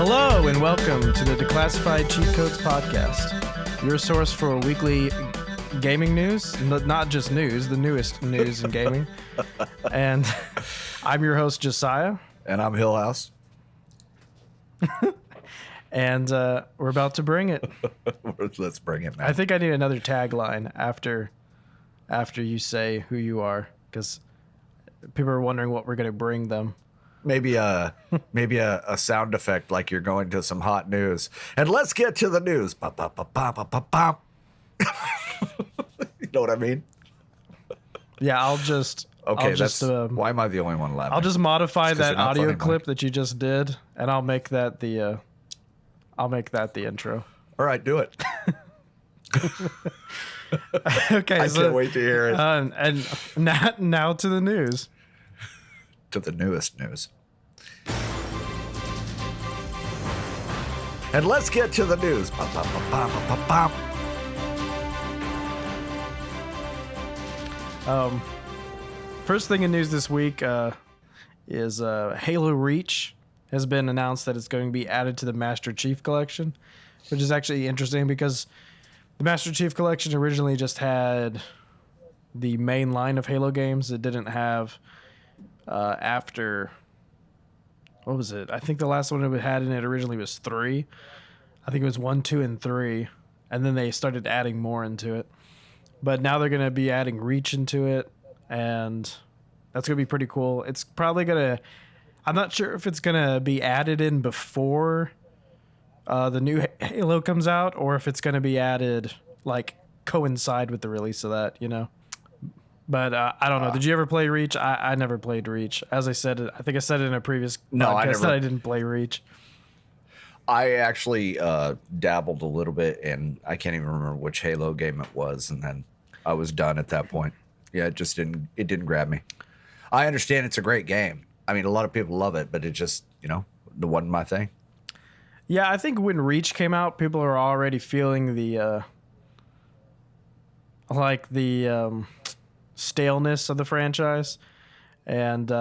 Hello and welcome to the Declassified Cheat Codes Podcast, your source for weekly gaming news, not just news, the newest news in gaming. And I'm your host, Josiah. And I'm Hillhouse. And we're about to bring it. Let's bring it, man. I think I need another tagline after you say who you are, because people are wondering what we're going to bring them. Maybe a sound effect like you're going to some hot news. And let's get to the news. Pop, pop, pop, pop, pop, pop, pop. You know what I mean? Yeah, I'll just... Okay, why am I the only one laughing? I'll just modify that audio clip that you just did, and I'll make that the intro. All right, do it. Okay, I can't wait to hear it. And now to the news. To the newest news. And let's get to the news. Pop, pop, pop, pop, pop, pop, pop. First thing in news this week is Halo Reach has been announced that it's going to be added to the Master Chief Collection, which is actually interesting because the Master Chief Collection originally just had the main line of Halo games. It didn't have after, what was it? I think the last one it had in it originally was 3. I think it was 1, 2, and 3, and then they started adding more into it. But now they're going to be adding Reach into it, and that's going to be pretty cool. It's probably going to... I'm not sure if it's going to be added in before the new Halo comes out, or if it's going to be added, like, coincide with the release of that, you know? But I don't know. Did you ever play Reach? I never played Reach. As I said, I think I said it in a previous podcast that I didn't play Reach. I actually dabbled a little bit, and I can't even remember which Halo game it was, and then I was done at that point. Yeah, it didn't grab me. I understand it's a great game. I mean, a lot of people love it, but it just, it wasn't my thing. Yeah, I think when Reach came out, people are already feeling the staleness of the franchise, and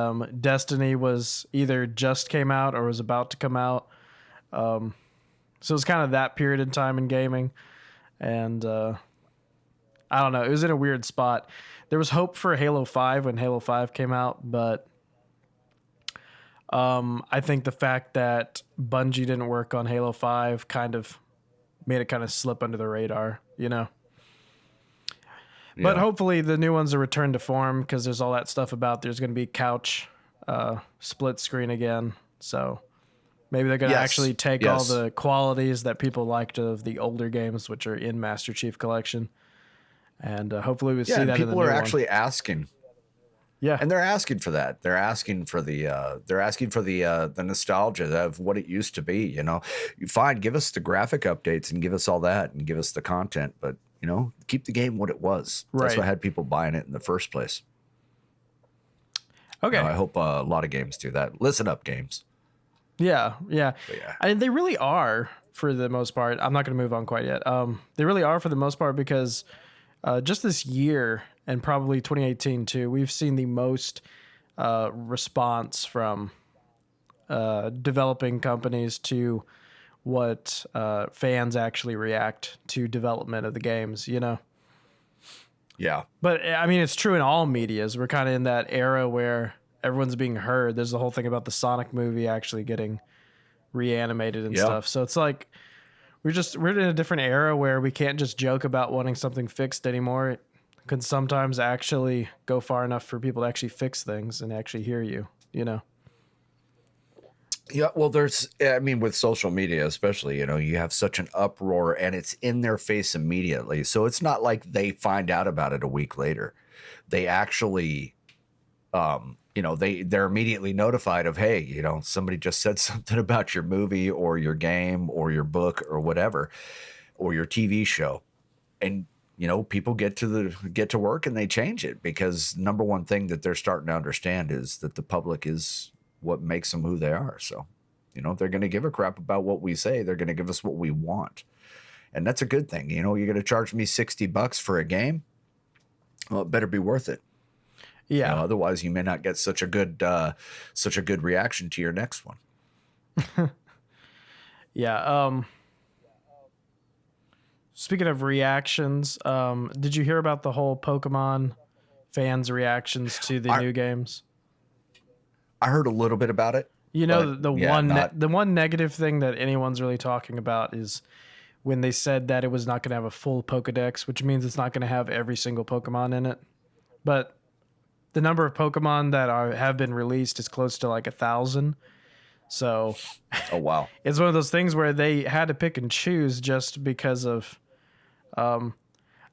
Destiny was either just came out or was about to come out, so it was kind of that period in time in gaming, and I don't know, it was in a weird spot. There was hope for Halo 5 when Halo 5 came out, but I think the fact that Bungie didn't work on Halo 5 kind of made it kind of slip under the radar, Yeah. But hopefully the new ones are returned to form, because there's all that stuff about there's going to be couch split screen again. So maybe they're going to actually take all the qualities that people liked of the older games, which are in Master Chief Collection. And hopefully we'll see that in the new one. People are actually asking. Yeah. And they're asking for that. They're asking for the nostalgia of what it used to be, Fine, give us the graphic updates and give us all that and give us the content, but keep the game what it was. Right. That's what had people buying it in the first place. Okay. I hope a lot of games do that. Listen up, games. Yeah. But They really are, for the most part. I'm not going to move on quite yet. They really are, for the most part, because just this year, and probably 2018 too, we've seen the most response from developing companies to what fans actually react to development of the games, Yeah. But I mean, it's true in all medias. We're kind of in that era where everyone's being heard. There's the whole thing about the Sonic movie actually getting reanimated and stuff. So it's like we're in a different era where we can't just joke about wanting something fixed anymore. It can sometimes actually go far enough for people to actually fix things and actually hear you, Yeah, well, with social media especially, you have such an uproar and it's in their face immediately. So it's not like they find out about it a week later. They actually, they're immediately notified of, hey, somebody just said something about your movie or your game or your book or whatever, or your TV show. And, people get to work and they change it, because number one thing that they're starting to understand is that the public is what makes them who they are. So, they're going to give a crap about what we say. They're going to give us what we want. And that's a good thing. You're going to charge me $60 for a game. Well, it better be worth it. Yeah. Otherwise you may not get such a good reaction to your next one. Yeah. Speaking of reactions, did you hear about the whole Pokemon fans' reactions to the I new games? I heard a little bit about it, You but know, the yeah, not. the one negative thing that anyone's really talking about is when they said that it was not going to have a full Pokedex, which means it's not going to have every single Pokemon in it. But the number of Pokemon that have been released is close to like 1,000. So Oh wow. it's one of those things where they had to pick and choose just because of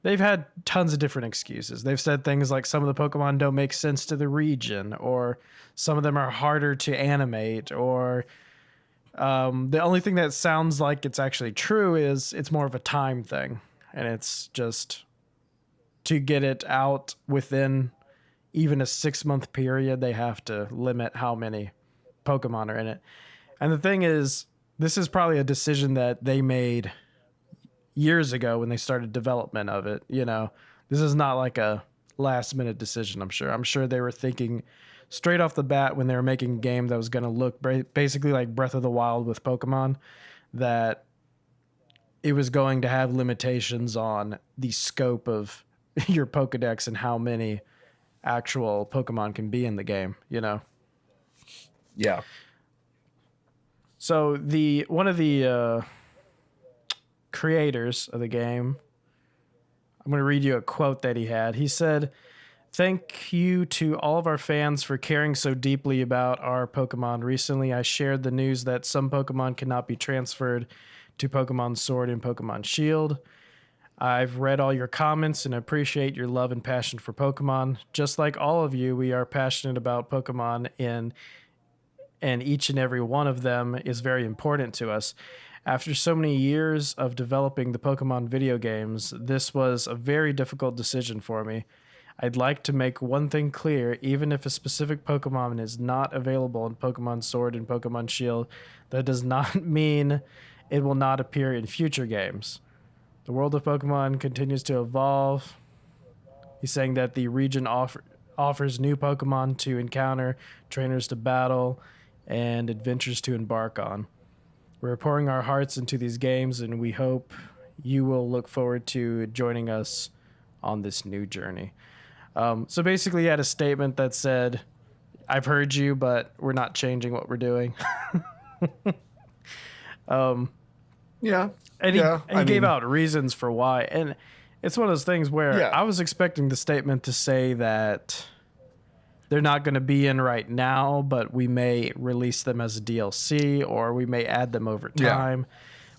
they've had tons of different excuses. They've said things like some of the Pokemon don't make sense to the region, or some of them are harder to animate, or the only thing that sounds like it's actually true is it's more of a time thing. And it's just to get it out within even a 6-month period, they have to limit how many Pokemon are in it. And the thing is, this is probably a decision that they made years ago when they started development of it. You know, this is not like a last minute decision. I'm sure they were thinking straight off the bat when they were making a game that was going to look basically like Breath of the Wild with Pokemon, that it was going to have limitations on the scope of your Pokedex and how many actual Pokemon can be in the game, you know? Yeah. So the one of the creators of the game, I'm going to read you a quote that he had. He said, "Thank you to all of our fans for caring so deeply about our Pokemon. Recently, I shared the news that some Pokemon cannot be transferred to Pokemon Sword and Pokemon Shield. I've read all your comments and appreciate your love and passion for Pokemon. Just like all of you, we are passionate about Pokemon, and each and every one of them is very important to us. After so many years of developing the Pokemon video games, this was a very difficult decision for me. I'd like to make one thing clear: even if a specific Pokemon is not available in Pokemon Sword and Pokemon Shield, that does not mean it will not appear in future games. The world of Pokemon continues to evolve." He's saying that the region offers new Pokemon to encounter, trainers to battle, and adventures to embark on. "We're pouring our hearts into these games, and we hope you will look forward to joining us on this new journey." So basically, he had a statement that said, "I've heard you, but we're not changing what we're doing." Yeah. And he gave out reasons for why. And it's one of those things where Yeah. I was expecting the statement to say that they're not going to be in right now, but we may release them as a DLC, or we may add them over time.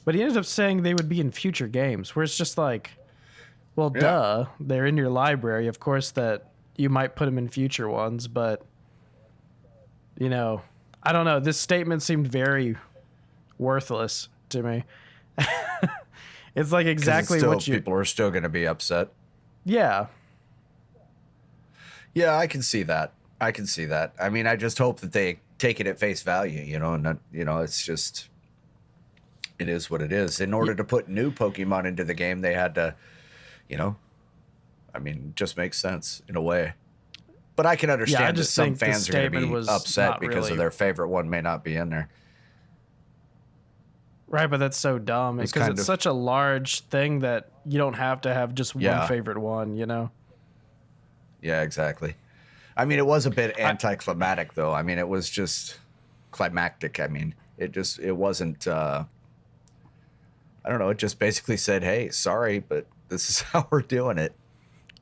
But he ended up saying they would be in future games, where it's just like, well, duh, they're in your library. Of course that you might put them in future ones, but, you know, I don't know. This statement seemed very worthless to me. It's like exactly what people are still going to be upset. Yeah. Yeah, I can see that. I mean, I just hope that they take it at face value, you know, and not, you know, it's just, it is what it is. In order to put new Pokemon into the game, they had to, you know, I mean, it just makes sense in a way. But I can understand that some fans are going to be upset because of their favorite one may not be in there. Right, but that's so dumb because it's such a large thing that you don't have to have just one favorite one, you know? Yeah, exactly. I mean, it was a bit anticlimactic, though. I mean, it was just climactic. I mean, it wasn't, I don't know. It just basically said, hey, sorry, but this is how we're doing it.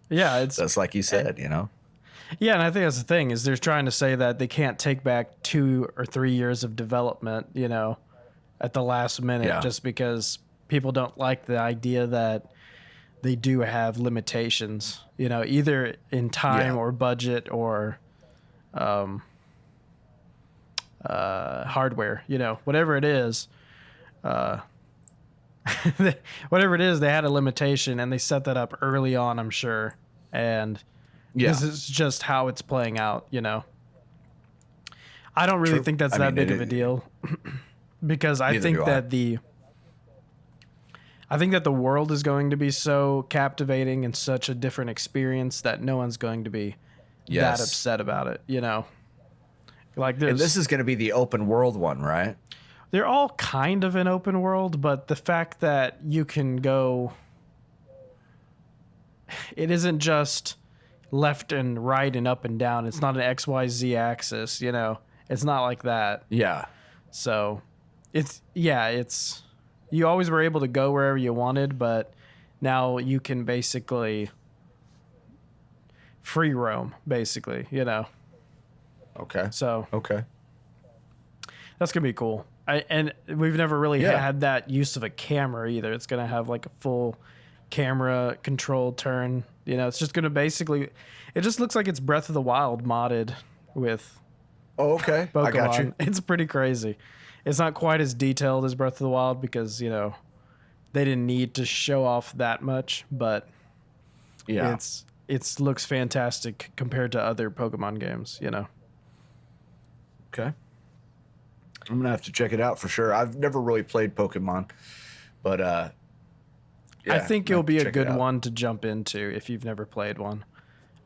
Yeah, that's like you said, you know? Yeah, and I think that's the thing, is they're trying to say that they can't take back 2 or 3 years of development, you know, at the last minute, just because people don't like the idea that they do have limitations, you know, either in time or budget or hardware, you know, whatever it is. Whatever it is, they had a limitation, and they set that up early on, I'm sure. And this is just how it's playing out, you know. I don't really think that's that big of a deal. Because I think that the world is going to be so captivating and such a different experience that no one's going to be that upset about it, you know. Like and this is going to be the open world one, right? they're all kind of an open world, but the fact that you can go, it isn't just left and right and up and down. It's not an XYZ axis, you know. It's not like that. Yeah. So it's you always were able to go wherever you wanted, but now you can basically free roam, basically, you know. Okay. So Okay. that's gonna be cool. And we've never really had that use of a camera either. It's gonna have like a full camera controlled turn. You know, it's just gonna basically, it just looks like it's Breath of the Wild modded with Oh, okay. Pokemon. I got you. It's pretty crazy. It's not quite as detailed as Breath of the Wild because, you know, they didn't need to show off that much, but Yeah. it's looks fantastic compared to other Pokemon games, you know. Okay. I'm gonna have to check it out for sure. I've never really played Pokemon, but I think I'm it'll be a check it good out. one to jump into if you've never played one.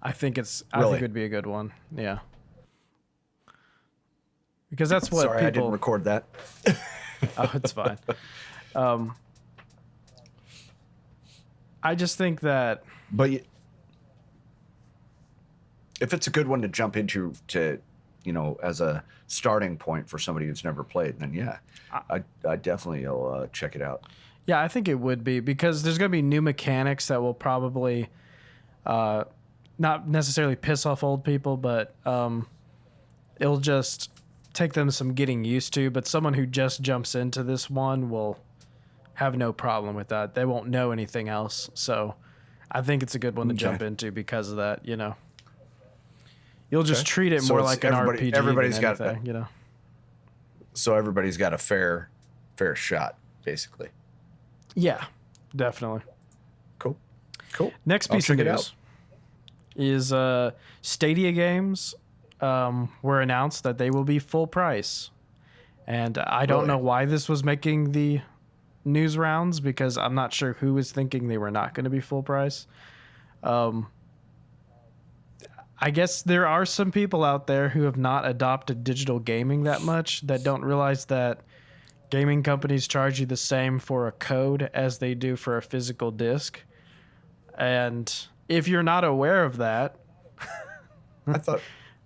I think Really? it would be a good one. Yeah. Because that's what Sorry, I didn't people record that. Oh, it's fine. I just think that But if it's a good one to jump into, to as a starting point for somebody who's never played, then yeah, I definitely will check it out. yeah, I think it would be because there's going to be new mechanics that will probably not necessarily piss off old people, but it'll just take them some getting used to. But someone who just jumps into this one will have no problem with that. They won't know anything else. So I think it's a good one to jump into because of that, you know. You'll just treat it So more it's like an RPG everybody's than got anything, you know. So everybody's got a fair shot, basically. Yeah, definitely. Cool. Next I'll piece of check it news is Stadia games were announced that they will be full price. And I don't Really? know why this was making the news rounds because I'm not sure who was thinking they were not going to be full price. I guess there are some people out there who have not adopted digital gaming that much that don't realize that gaming companies charge you the same for a code as they do for a physical disc. And if you're not aware of that,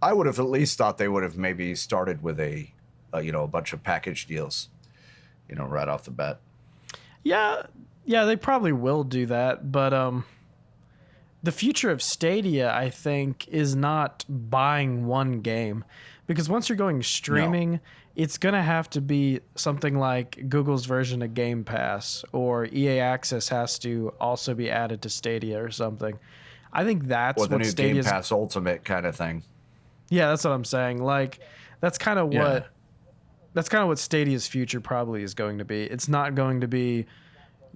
I would have at least thought they would have maybe started with a bunch of package deals, right off the bat. yeah, they probably will do that, but the future of Stadia, I think, is not buying one game. Because once you're going streaming, it's going to have to be something like Google's version of Game Pass, or EA Access has to also be added to Stadia or something. I think that's Or the what new Stadia's... Game Pass Ultimate kind of thing. Yeah, that's what I'm saying. Like, that's kind of Yeah. what Stadia's future probably is going to be. It's not going to be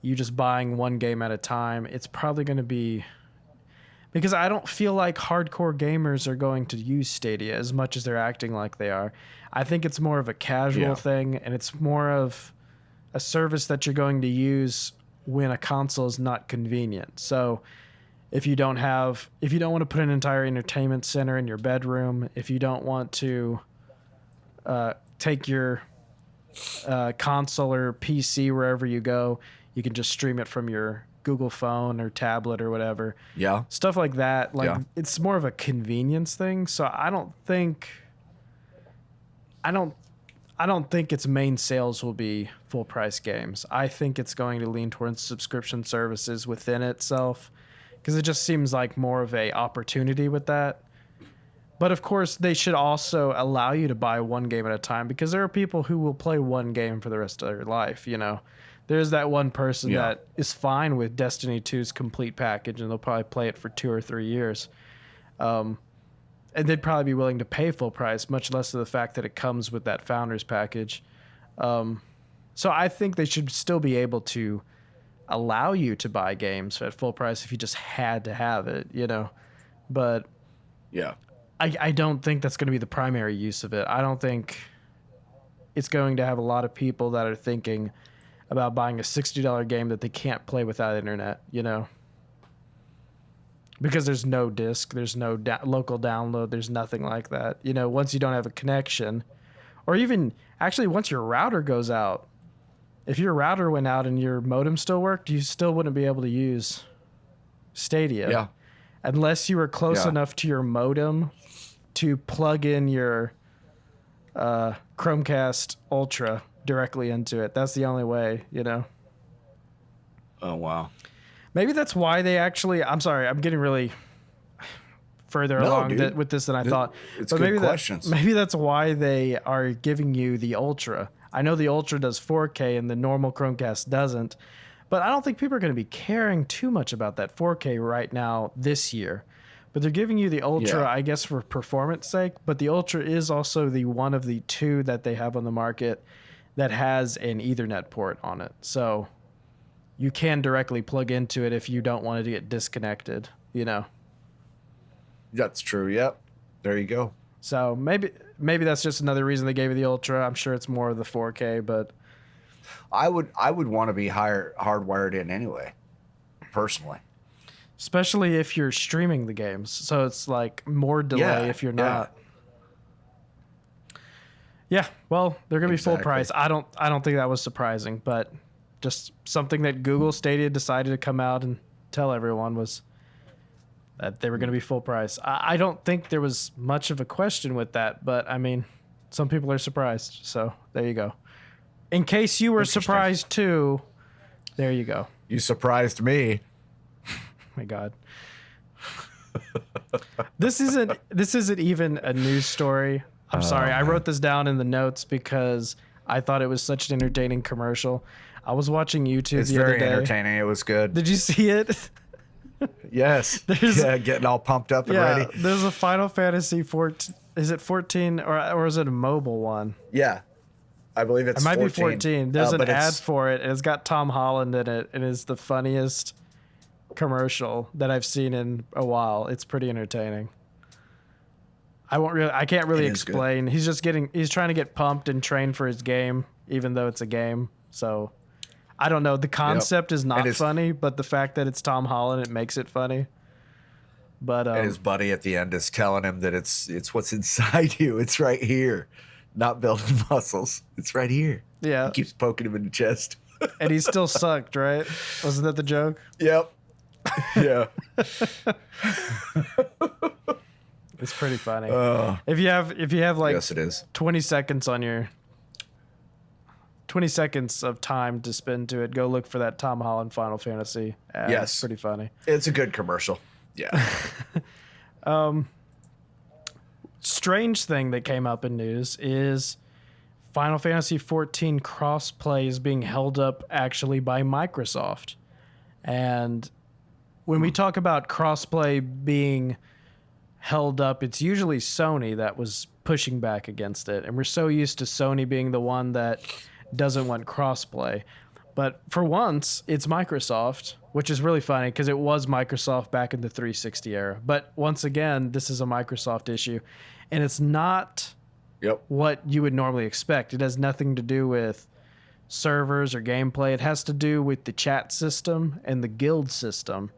you just buying one game at a time. It's probably going to be... Because I don't feel like hardcore gamers are going to use Stadia as much as they're acting like they are. I think it's more of a casual thing, and it's more of a service that you're going to use when a console is not convenient. So if you don't want to put an entire entertainment center in your bedroom, if you don't want to take your console or PC wherever you go, you can just stream it from your Google phone or tablet or whatever. Yeah. Stuff like that. Like, it's more of a convenience thing. So I don't think its main sales will be full price games. I think it's going to lean towards subscription services within itself because it just seems like more of a opportunity with that. But of course, they should also allow you to buy one game at a time because there are people who will play one game for the rest of their life, you know. There's that one person that is fine with Destiny 2's complete package, and they'll probably play it for 2 or 3 years. And they'd probably be willing to pay full price, much less of the fact that it comes with that Founders package. So I think they should still be able to allow you to buy games at full price if you just had to have it, you know. But I don't think that's going to be the primary use of it. I don't think it's going to have a lot of people that are thinking about buying a $60 game that they can't play without internet, you know? Because there's no disc, there's no local download, there's nothing like that. You know, once you don't have a connection, or even actually once your router goes out, if your router went out and your modem still worked, you still wouldn't be able to use Stadia. Yeah. Unless you were close Yeah. enough to your modem to plug in your Chromecast Ultra directly into it. That's the only way, you know. Oh, wow. Maybe that's why they actually. I'm sorry, I'm getting really further along with this than I thought. It's but good maybe questions. Maybe that's why they are giving you the Ultra. I know the Ultra does 4K and the normal Chromecast doesn't, but I don't think people are going to be caring too much about that 4K right now this year. But they're giving you the Ultra, Yeah. I guess, for performance sake. But the Ultra is also the one of the two that they have on the market that has an Ethernet port on it. So you can directly plug into it if you don't want it to get disconnected, you know. That's true. Yep. There you go. So maybe that's just another reason they gave you the Ultra. I'm sure it's more of the 4K, but I would want to be hardwired in anyway, personally. especially if you're streaming the games. So it's like more delay if you're not. Yeah, well, they're going to be full price. I don't think that was surprising, but just something that Google Stadia decided to come out and tell everyone was that they were going to be full price. I don't think there was much of a question with that, but I mean, some people are surprised. So there you go. In case you were surprised too, there you go. You surprised me. My God. This isn't even a news story. I'm sorry. I wrote this down in the notes because I thought it was such an entertaining commercial. I was watching YouTube the other day. It's very entertaining. It was good. Did you see it? Yes. Getting all pumped up and ready. There's a Final Fantasy 14. Is it 14 or is it a mobile one? Yeah. I believe it's 14. It might be 14. There's an ad it's for it, and it's got Tom Holland in it. It is the funniest commercial that I've seen in a while. It's pretty entertaining. I can't really explain. Good. He's trying to get pumped and trained for his game, even though it's a game. So I don't know. The concept is not funny, but the fact that it's Tom Holland, it makes it funny. But and his buddy at the end is telling him that it's what's inside you. It's right here. Not building muscles. It's right here. Yeah. He keeps poking him in the chest. And he still sucked, right? Wasn't that the joke? Yep. Yeah. It's pretty funny. If you have like yes, it is. 20 seconds of time to spend to it, go look for that Tom Holland Final Fantasy ad. Yes. It's pretty funny. It's a good commercial. Yeah. Strange thing that came up in news is Final Fantasy 14 crossplay is being held up actually by Microsoft. And when we talk about crossplay being held up, it's usually Sony that was pushing back against it. And we're so used to Sony being the one that doesn't want crossplay. But for once, it's Microsoft, which is really funny because it was Microsoft back in the 360 era. But once again, this is a Microsoft issue. And it's not what you would normally expect. It has nothing to do with servers or gameplay. It has to do with the chat system and the guild system.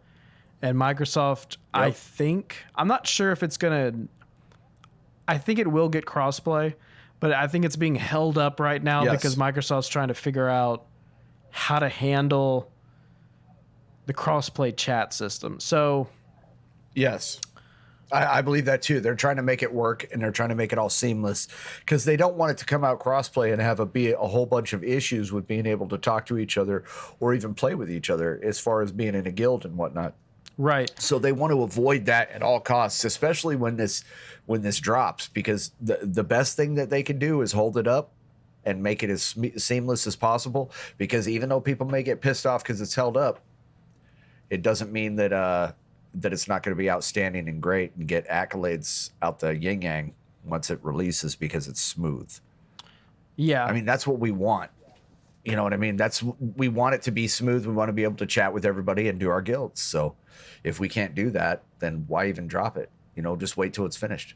And Microsoft, I'm not sure if it's going to, I think it will get crossplay, but I think it's being held up right now because Microsoft's trying to figure out how to handle the crossplay chat system. So, yes, I believe that too. They're trying to make it work and they're trying to make it all seamless because they don't want it to come out crossplay and be a whole bunch of issues with being able to talk to each other or even play with each other as far as being in a guild and whatnot. Right. So they want to avoid that at all costs, especially when this drops, because the best thing that they can do is hold it up and make it as seamless as possible. Because even though people may get pissed off because it's held up, it doesn't mean that it's not going to be outstanding and great and get accolades out the yin yang once it releases because it's smooth. Yeah. I mean, that's what we want. You know what I mean? We want it to be smooth. We want to be able to chat with everybody and do our guilds. So if we can't do that, then why even drop it? You know, just wait till it's finished.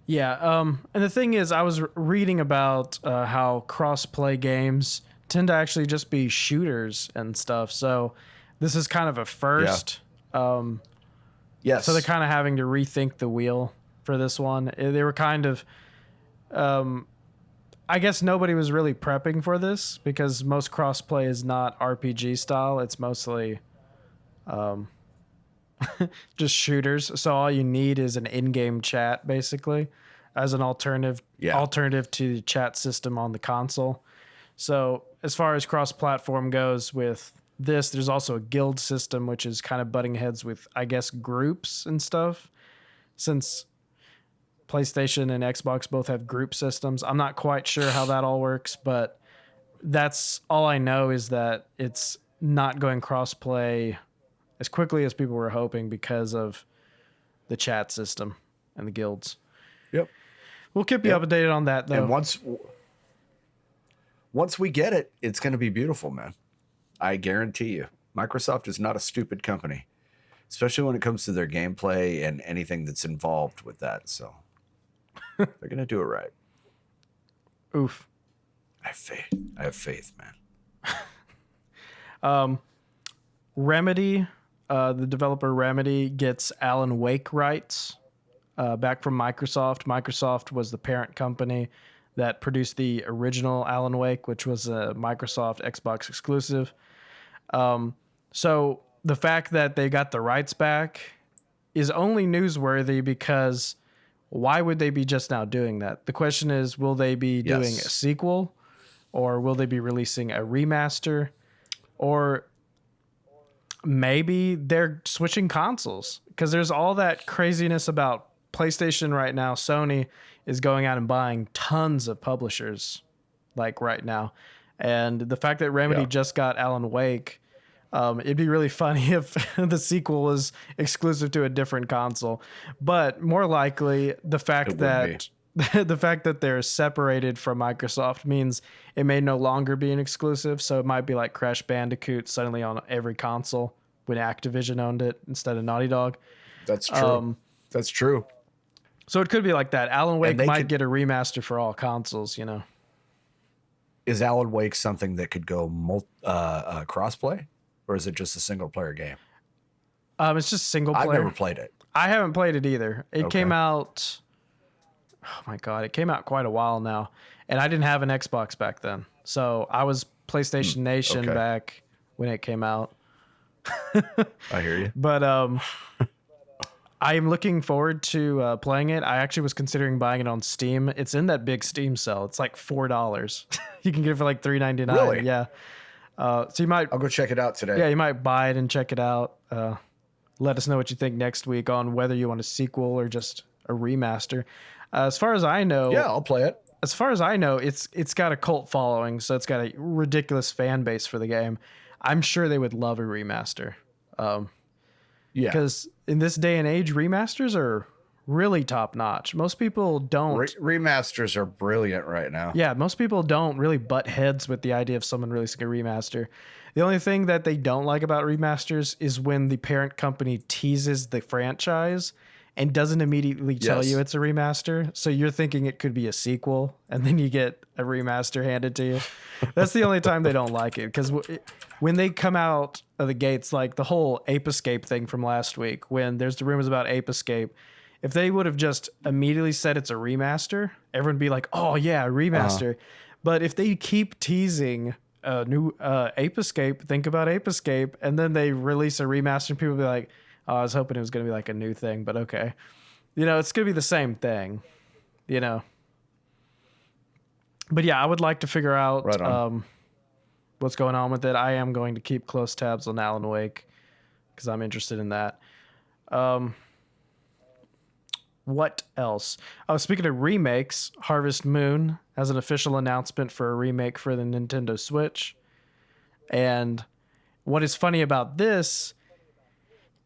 Yeah. And the thing is, I was reading about how cross-play games tend to actually just be shooters and stuff. So this is kind of a first. Yes. So they're kind of having to rethink the wheel for this one. They were kind of I guess nobody was really prepping for this because most crossplay is not RPG style. It's mostly just shooters. So all you need is an in-game chat basically as an alternative to the chat system on the console. So as far as cross-platform goes with this, there's also a guild system, which is kind of butting heads with, I guess, groups and stuff. Since PlayStation and Xbox both have group systems, I'm not quite sure how that all works, but that's all I know is that it's not going cross-play as quickly as people were hoping because of the chat system and the guilds. Yep. We'll keep you updated on that, though. And once we get it, it's going to be beautiful, man. I guarantee you. Microsoft is not a stupid company, especially when it comes to their gameplay and anything that's involved with that. So they're going to do it right. Oof. I have faith. I have faith, man. Remedy, the developer Remedy, gets Alan Wake rights back from Microsoft. Microsoft was the parent company that produced the original Alan Wake, which was a Microsoft Xbox exclusive. So the fact that they got the rights back is only newsworthy because why would they be just now doing that? The question is, will they be doing a sequel, or will they be releasing a remaster, or maybe they're switching consoles? Because there's all that craziness about PlayStation right now. Sony is going out and buying tons of publishers like right now. And the fact that Remedy just got Alan Wake, it'd be really funny if the sequel was exclusive to a different console. But more likely, the fact that they're separated from Microsoft means it may no longer be an exclusive. So it might be like Crash Bandicoot suddenly on every console when Activision owned it instead of Naughty Dog. That's true. That's true. So it could be like that. Alan Wake might get a remaster for all consoles, you know. Is Alan Wake something that could go crossplay, or is it just a single player game? It's just single player. I've never played it. I haven't played it either. It came out. Oh my God. It came out quite a while now. And I didn't have an Xbox back then. So I was PlayStation Nation back when it came out. I hear you. But I am looking forward to playing it. I actually was considering buying it on Steam. It's in that big Steam sale. It's like $4. You can get it for like $3.99. Really? Yeah. So you might. I'll go check it out today. Yeah, you might buy it and check it out. Let us know what you think next week on whether you want a sequel or just a remaster. As far as I know, yeah, I'll play it. As far as I know, it's got a cult following, so it's got a ridiculous fan base for the game. I'm sure they would love a remaster. Because in this day and age, remasters are really top notch. Most people don't. Remasters are brilliant right now. Yeah, most people don't really butt heads with the idea of someone releasing a remaster. The only thing that they don't like about remasters is when the parent company teases the franchise and doesn't immediately tell you it's a remaster. So you're thinking it could be a sequel, and then you get a remaster handed to you. That's the only time they don't like it, because when they come out of the gates, like the whole Ape Escape thing from last week, when there's the rumors about Ape Escape, if they would have just immediately said it's a remaster, everyone would be like, oh yeah, a remaster. But if they keep teasing a new Ape Escape, think about Ape Escape, and then they release a remaster and people be like, oh, I was hoping it was going to be like a new thing, but okay. You know, it's going to be the same thing, you know. But yeah, I would like to figure out what's going on with it. I am going to keep close tabs on Alan Wake because I'm interested in that. What else? Oh, speaking of remakes, Harvest Moon has an official announcement for a remake for the Nintendo Switch. And what is funny about this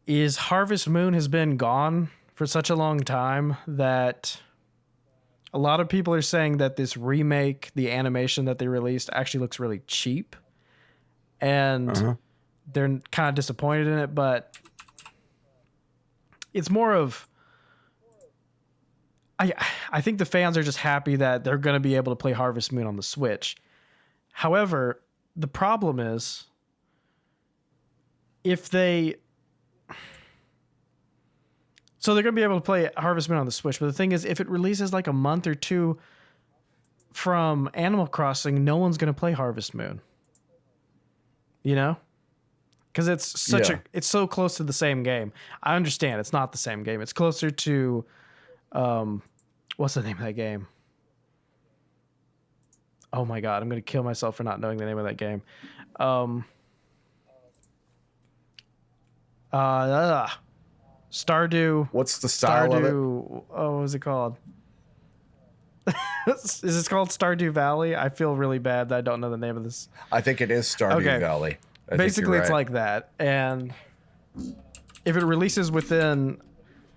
is Harvest Moon has been gone for such a long time that a lot of people are saying that this remake, the animation that they released, actually looks really cheap. And they're kind of disappointed in it, but it's more of... I think the fans are just happy that they're going to be able to play Harvest Moon on the Switch. However, the problem is if they... So they're going to be able to play Harvest Moon on the Switch, but the thing is, if it releases like a month or two from Animal Crossing, no one's going to play Harvest Moon. You know? Because it's so close to the same game. I understand it's not the same game. It's closer to, what's the name of that game? Oh my God, I'm going to kill myself for not knowing the name of that game. Stardew. What's the style of it? Oh, what was it called? Is this called Stardew Valley? I feel really bad that I don't know the name of this. I think it is Stardew Valley. Basically, it's like that. And if it releases within...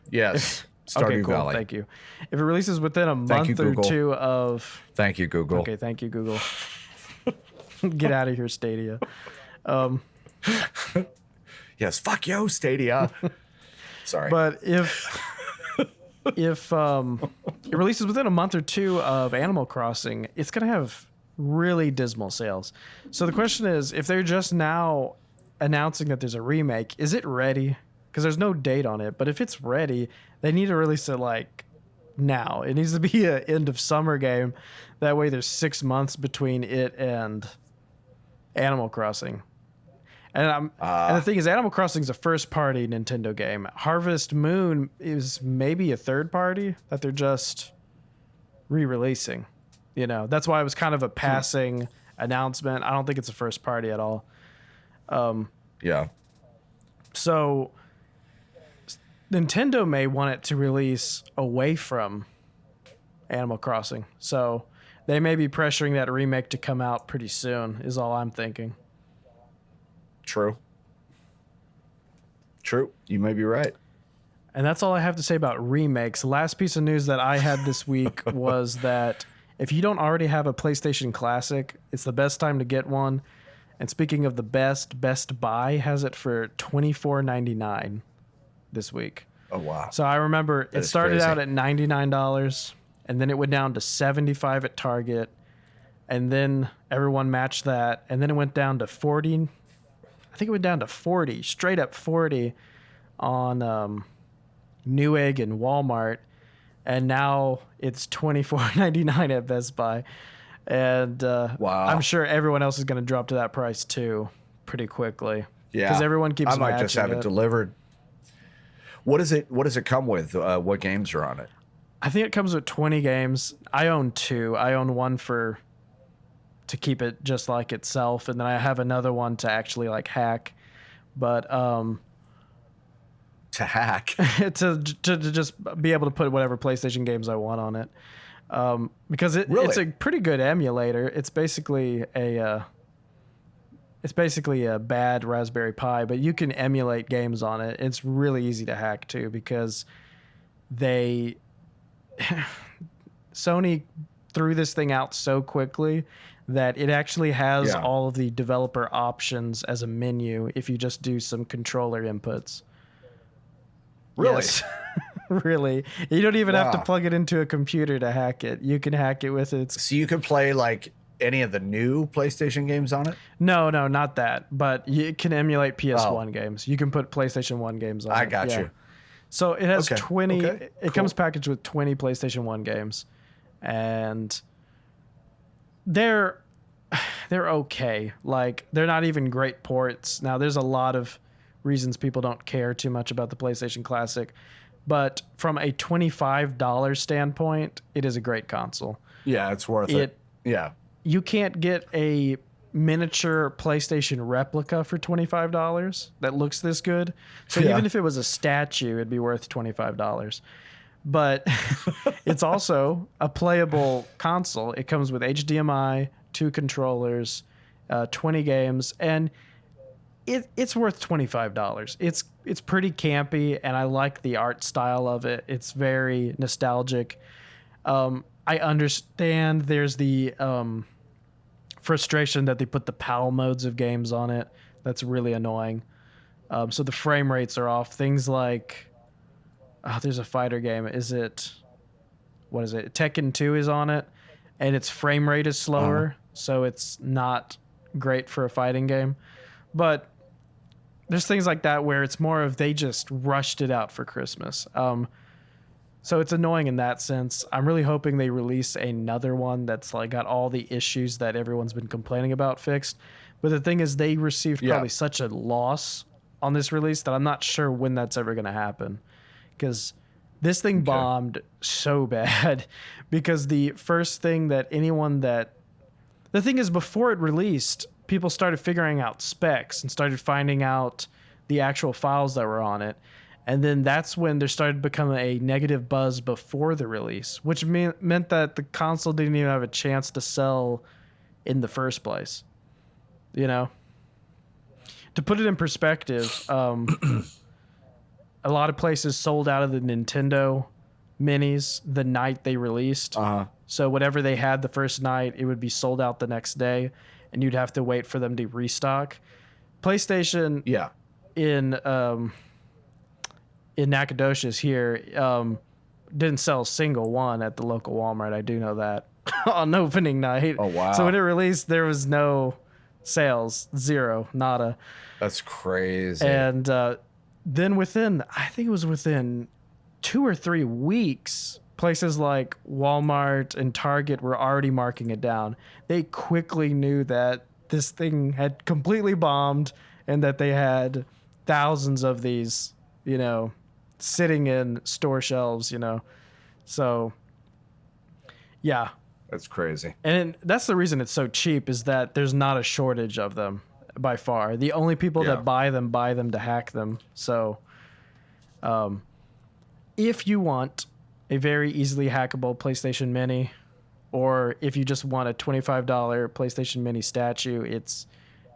Yes, Stardew okay, cool, Valley. Thank you. If it releases within a month or two of... Thank you, Google. Okay, thank you, Google. Get out of here, Stadia. Yes, fuck you, Stadia. Sorry. But if it releases within a month or two of Animal Crossing, it's going to have really dismal sales. So the question is, if they're just now announcing that there's a remake, is it ready? Because there's no date on it. But if it's ready, they need to release it like now. It needs to be an end of summer game. That way there's 6 months between it and Animal Crossing. And the thing is, Animal Crossing is a first-party Nintendo game. Harvest Moon is maybe a third-party that they're just re-releasing. You know, that's why it was kind of a passing announcement. I don't think it's a first-party at all. Yeah. So Nintendo may want it to release away from Animal Crossing. So they may be pressuring that remake to come out pretty soon, is all I'm thinking. True. You may be right. And that's all I have to say about remakes. The last piece of news that I had this week was that if you don't already have a PlayStation Classic, it's the best time to get one. And speaking of the Best Buy has it for $24.99 this week. Oh, wow. So I remember it started out at crazy. $99, and then it went down to $75 at Target, and then everyone matched that, and then it went down to $40. I think it went down to $40, straight up $40 on Newegg and Walmart, and now it's $24.99 at Best Buy. And wow. I'm sure everyone else is going to drop to that price too pretty quickly. Yeah, because everyone keeps. I might just have it delivered. What does it come with? What games are on it? I think it comes with 20 games. I own 2. I own one to keep it just like itself, and then I have another one to actually like hack. But to hack to just be able to put whatever PlayStation games I want on it. Because it's a pretty good emulator. It's basically a bad Raspberry Pi, but you can emulate games on it. It's really easy to hack too, because Sony threw this thing out so quickly that it actually has all of the developer options as a menu if you just do some controller inputs. Really? Yes. Really. You don't even have to plug it into a computer to hack it. You can hack it with it. So you can play like any of the new PlayStation games on it? No, not that. But you can emulate PS1 games. You can put PlayStation 1 games on it. I got you. So it has 20. Okay. It comes packaged with 20 PlayStation 1 games. And they're okay. Like, they're not even great ports. Now, there's a lot of reasons people don't care too much about the PlayStation Classic. But from a $25 standpoint, it is a great console. Yeah, it's worth it. Yeah. You can't get a miniature PlayStation replica for $25 that looks this good. So even if it was a statue, it'd be worth $25. But it's also a playable console. It comes with HDMI, 2 controllers, 20 games, and it's worth $25. It's pretty campy, and I like the art style of it. It's very nostalgic. I understand there's the frustration that they put the PAL modes of games on it. That's really annoying. So the frame rates are off. Things like, there's a fighter game. What is it? Tekken 2 is on it, and its frame rate is slower, so it's not great for a fighting game. But there's things like that where it's more of they just rushed it out for Christmas. So it's annoying in that sense. I'm really hoping they release another one that's like got all the issues that everyone's been complaining about fixed. But the thing is, they received Yeah. probably such a loss on this release that I'm not sure when that's ever going to happen. Because this thing bombed so bad. Because the first thing that anyone that. The thing is, before it released, people started figuring out specs and started finding out the actual files that were on it. And then that's when there started to become a negative buzz before the release, which meant that the console didn't even have a chance to sell in the first place. You know? To put it in perspective, a lot of places sold out of the Nintendo minis the night they released. So whatever they had the first night, it would be sold out the next day, and you'd have to wait for them to restock. PlayStation in Nacogdoches here didn't sell a single one at the local Walmart. I do know that on opening night. Oh, wow. So when it released, there was no sales, zero, nada. That's crazy. And then I think it was within 2 or 3 weeks, places like Walmart and Target were already marking it down. They quickly knew that this thing had completely bombed and that they had thousands of these, sitting in store shelves, So, yeah. That's crazy. And that's the reason it's so cheap, is that there's not a shortage of them by far. The only people that buy them to hack them. So, if you want a very easily hackable PlayStation Mini, or if you just want a $25 PlayStation Mini statue, it's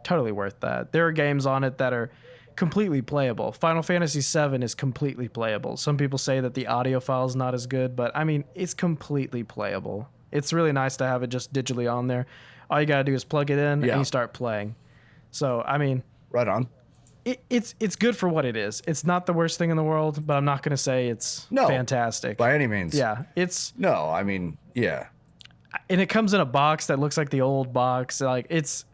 totally worth that. There are games on it that are completely playable. Final Fantasy VII is completely playable. Some people say that the audio file is not as good, but I mean, it's completely playable. It's really nice to have it just digitally on there. All you gotta do is plug it in and you start playing. So, I mean, right on. It's good for what it is. It's not the worst thing in the world, but I'm not gonna say it's fantastic by any means. Yeah, it's and it comes in a box that looks like the old box. Like it's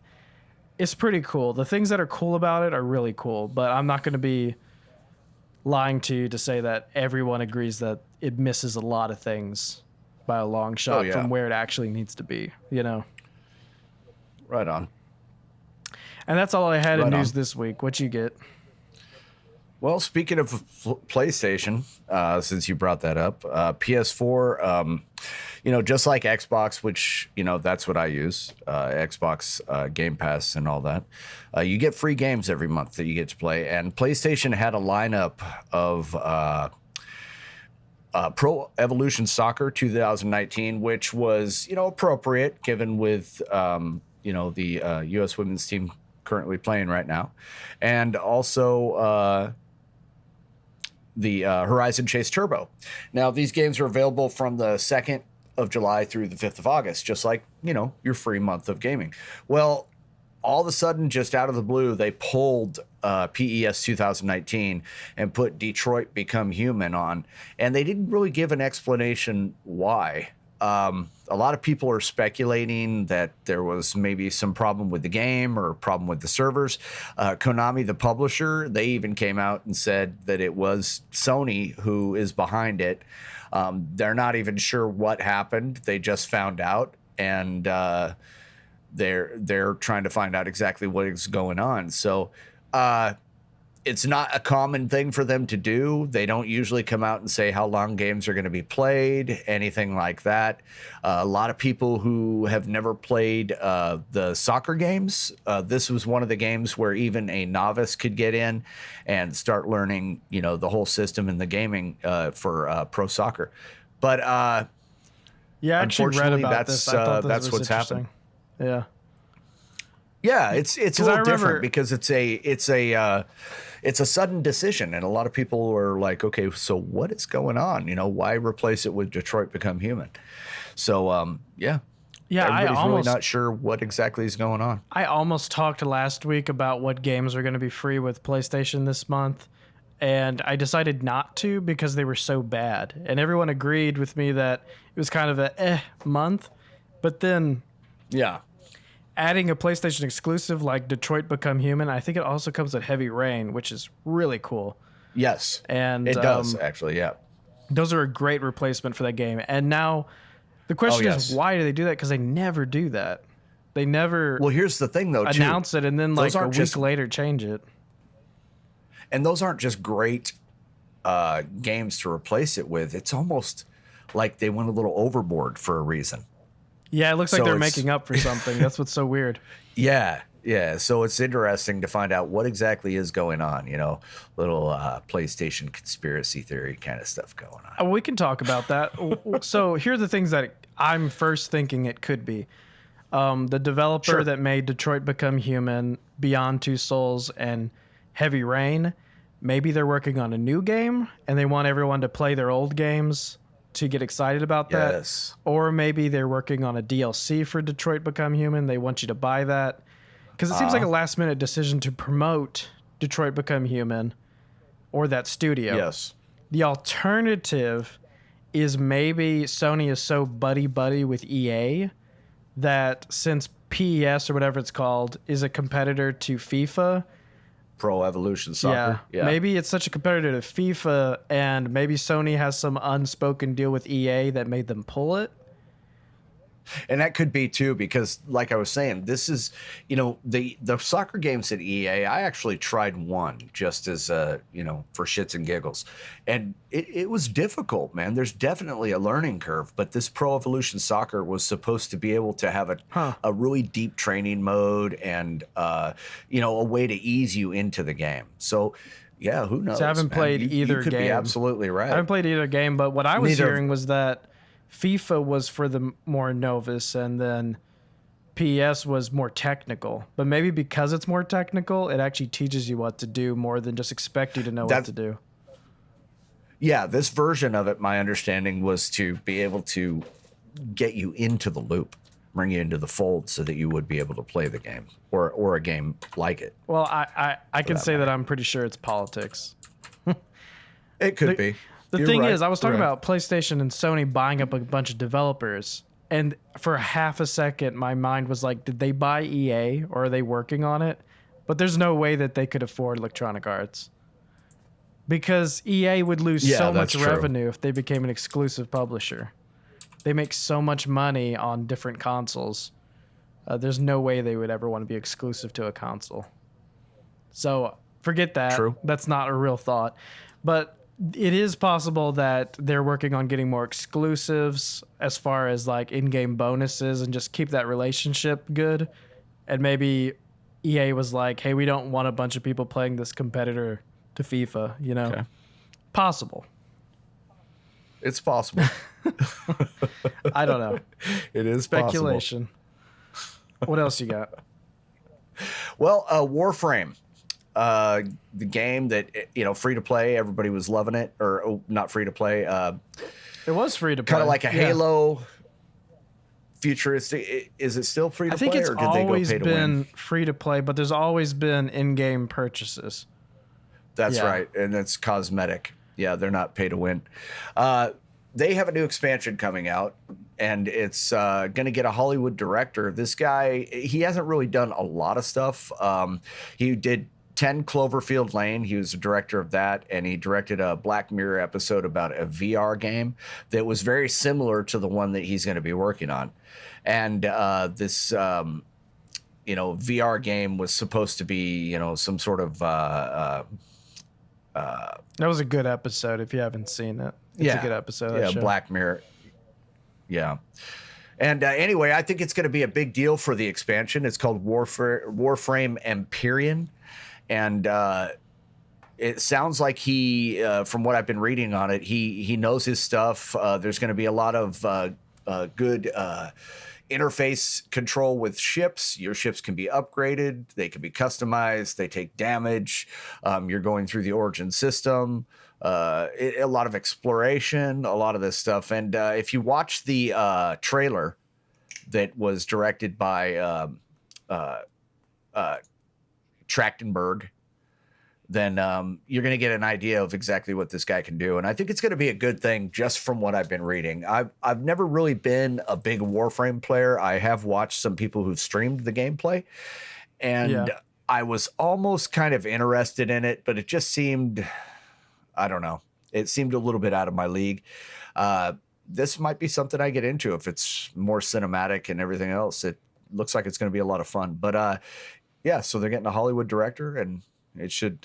pretty cool. The things that are cool about it are really cool, but I'm not going to be lying to you to say that everyone agrees that it misses a lot of things by a long shot from where it actually needs to be, Right on. And that's all I had in news this week. What you get? Well, speaking of PlayStation, since you brought that up, PS4, just like Xbox, which, that's what I use, Xbox Game Pass and all that, you get free games every month that you get to play. And PlayStation had a lineup of Pro Evolution Soccer 2019, which was, appropriate given with, the U.S. women's team currently playing right now. And also the Horizon Chase Turbo. Now, these games are available from the 2nd of July through the 5th of August, just like, your free month of gaming. Well, all of a sudden, just out of the blue, they pulled PES 2019 and put Detroit Become Human on, and they didn't really give an explanation why. A lot of people are speculating that there was maybe some problem with the game or problem with the servers. Konami, the publisher, they even came out and said that it was Sony who is behind it. They're not even sure what happened. They just found out, and they're trying to find out exactly what is going on. So it's not a common thing for them to do. They don't usually come out and say how long games are going to be played, anything like that. A lot of people who have never played the soccer games, this was one of the games where even a novice could get in and start learning, the whole system and the gaming for pro soccer. But I actually read about this. I thought that's what's happening. Yeah. Yeah, it's a little different because it's a sudden decision, and a lot of people are like, okay, so what is going on? Why replace it with Detroit Become Human? So everybody's really not sure what exactly is going on. I almost talked last week about what games are going to be free with PlayStation this month, and I decided not to because they were so bad, and everyone agreed with me that it was kind of a month, but then adding a PlayStation exclusive like Detroit Become Human, I think it also comes with Heavy Rain, which is really cool. Yes, and it does actually. Yeah. Those are a great replacement for that game. And now the question is, yes. why do they do that? Because they never do that. They never Well, here's the thing, though, too. announce it and then Those like a aren't week just later change it. and those aren't just great games to replace it with. It's almost like they went a little overboard for a reason. Yeah, it looks like So they're it's making up for something. That's what's so weird. yeah, yeah. So it's interesting to find out what exactly is going on. You know, little PlayStation conspiracy theory kind of stuff going on. We can talk about that. So here are the things that I'm first thinking it could be. The developer Sure. that made Detroit Become Human, Beyond Two Souls, and Heavy Rain, maybe they're working on a new game and they want everyone to play their old games to get excited about that. Yes. Or maybe they're working on a DLC for Detroit Become Human. They want you to buy that. Because it seems like a last minute decision to promote Detroit Become Human or that studio. Yes. The alternative is maybe Sony is so buddy-buddy with EA that since PES or whatever it's called is a competitor to FIFA, Pro Evolution Soccer. Yeah. maybe it's such a competitor to FIFA and maybe Sony has some unspoken deal with EA that made them pull it. And that could be too, because like I was saying, this is, you know, the soccer games at EA. I actually tried one just as for shits and giggles, and it was difficult, man. There's definitely a learning curve, but this Pro Evolution Soccer was supposed to be able to have a really deep training mode and a way to ease you into the game. So yeah, who knows? So I haven't played either you could game. Be absolutely right. I haven't played either game, but what I was Neither. hearing was that FIFA was for the more novice and then PES was more technical. But maybe because it's more technical, it actually teaches you what to do more than just expect you to know what to do. Yeah, this version of it, my understanding was to be able to get you into the loop, bring you into the fold so that you would be able to play the game or a game like it. Well, I can say that I'm pretty sure it's politics. It could be. The You're thing right. is, I was talking Right. about PlayStation and Sony buying up a bunch of developers. And for half a second, my mind was like, did they buy EA or are they working on it? But there's no way that they could afford Electronic Arts. Because EA would lose so much that's true. revenue if they became an exclusive publisher. They make so much money on different consoles. There's no way they would ever want to be exclusive to a console. So forget that. True. That's not a real thought. But it is possible that they're working on getting more exclusives as far as like in-game bonuses and just keep that relationship good. And maybe EA was like, hey, we don't want a bunch of people playing this competitor to FIFA, you know? Okay. Possible. It's possible. I don't know. It is Speculation. What else you got? Well, Warframe, the game that, free to play, everybody was loving it, or not free to play. It was free to play. Kind of like a Halo futuristic. Is it still free to I think play, it's or did they go always pay to win? been free to play, but there's always been in-game purchases. That's Yeah. right, and it's cosmetic. Yeah, they're not pay to win. They have a new expansion coming out, and it's going to get a Hollywood director. This guy, he hasn't really done a lot of stuff. He did 10 Cloverfield Lane. He was the director of that, and he directed a Black Mirror episode about a VR game that was very similar to the one that he's going to be working on. And this VR game was supposed to be, some sort of That was a good episode if you haven't seen it. It's a good episode. Yeah, that show. Black Mirror. Yeah. And anyway, I think it's going to be a big deal for the expansion. It's called Warframe Empyrean. And it sounds like he, from what I've been reading on it, he knows his stuff. There's going to be a lot of good interface control with ships. Your ships can be upgraded. They can be customized. They take damage. You're going through the origin system. A lot of exploration, a lot of this stuff. And if you watch the trailer that was directed by Trachtenberg, then you're going to get an idea of exactly what this guy can do. And I think it's going to be a good thing just from what I've been reading. I've never really been a big Warframe player. I have watched some people who've streamed the gameplay, and I was almost kind of interested in it, but it just seemed, I don't know. it seemed a little bit out of my league. This might be something I get into if it's more cinematic and everything else. It looks like it's going to be a lot of fun. But yeah, so they're getting a Hollywood director, and it should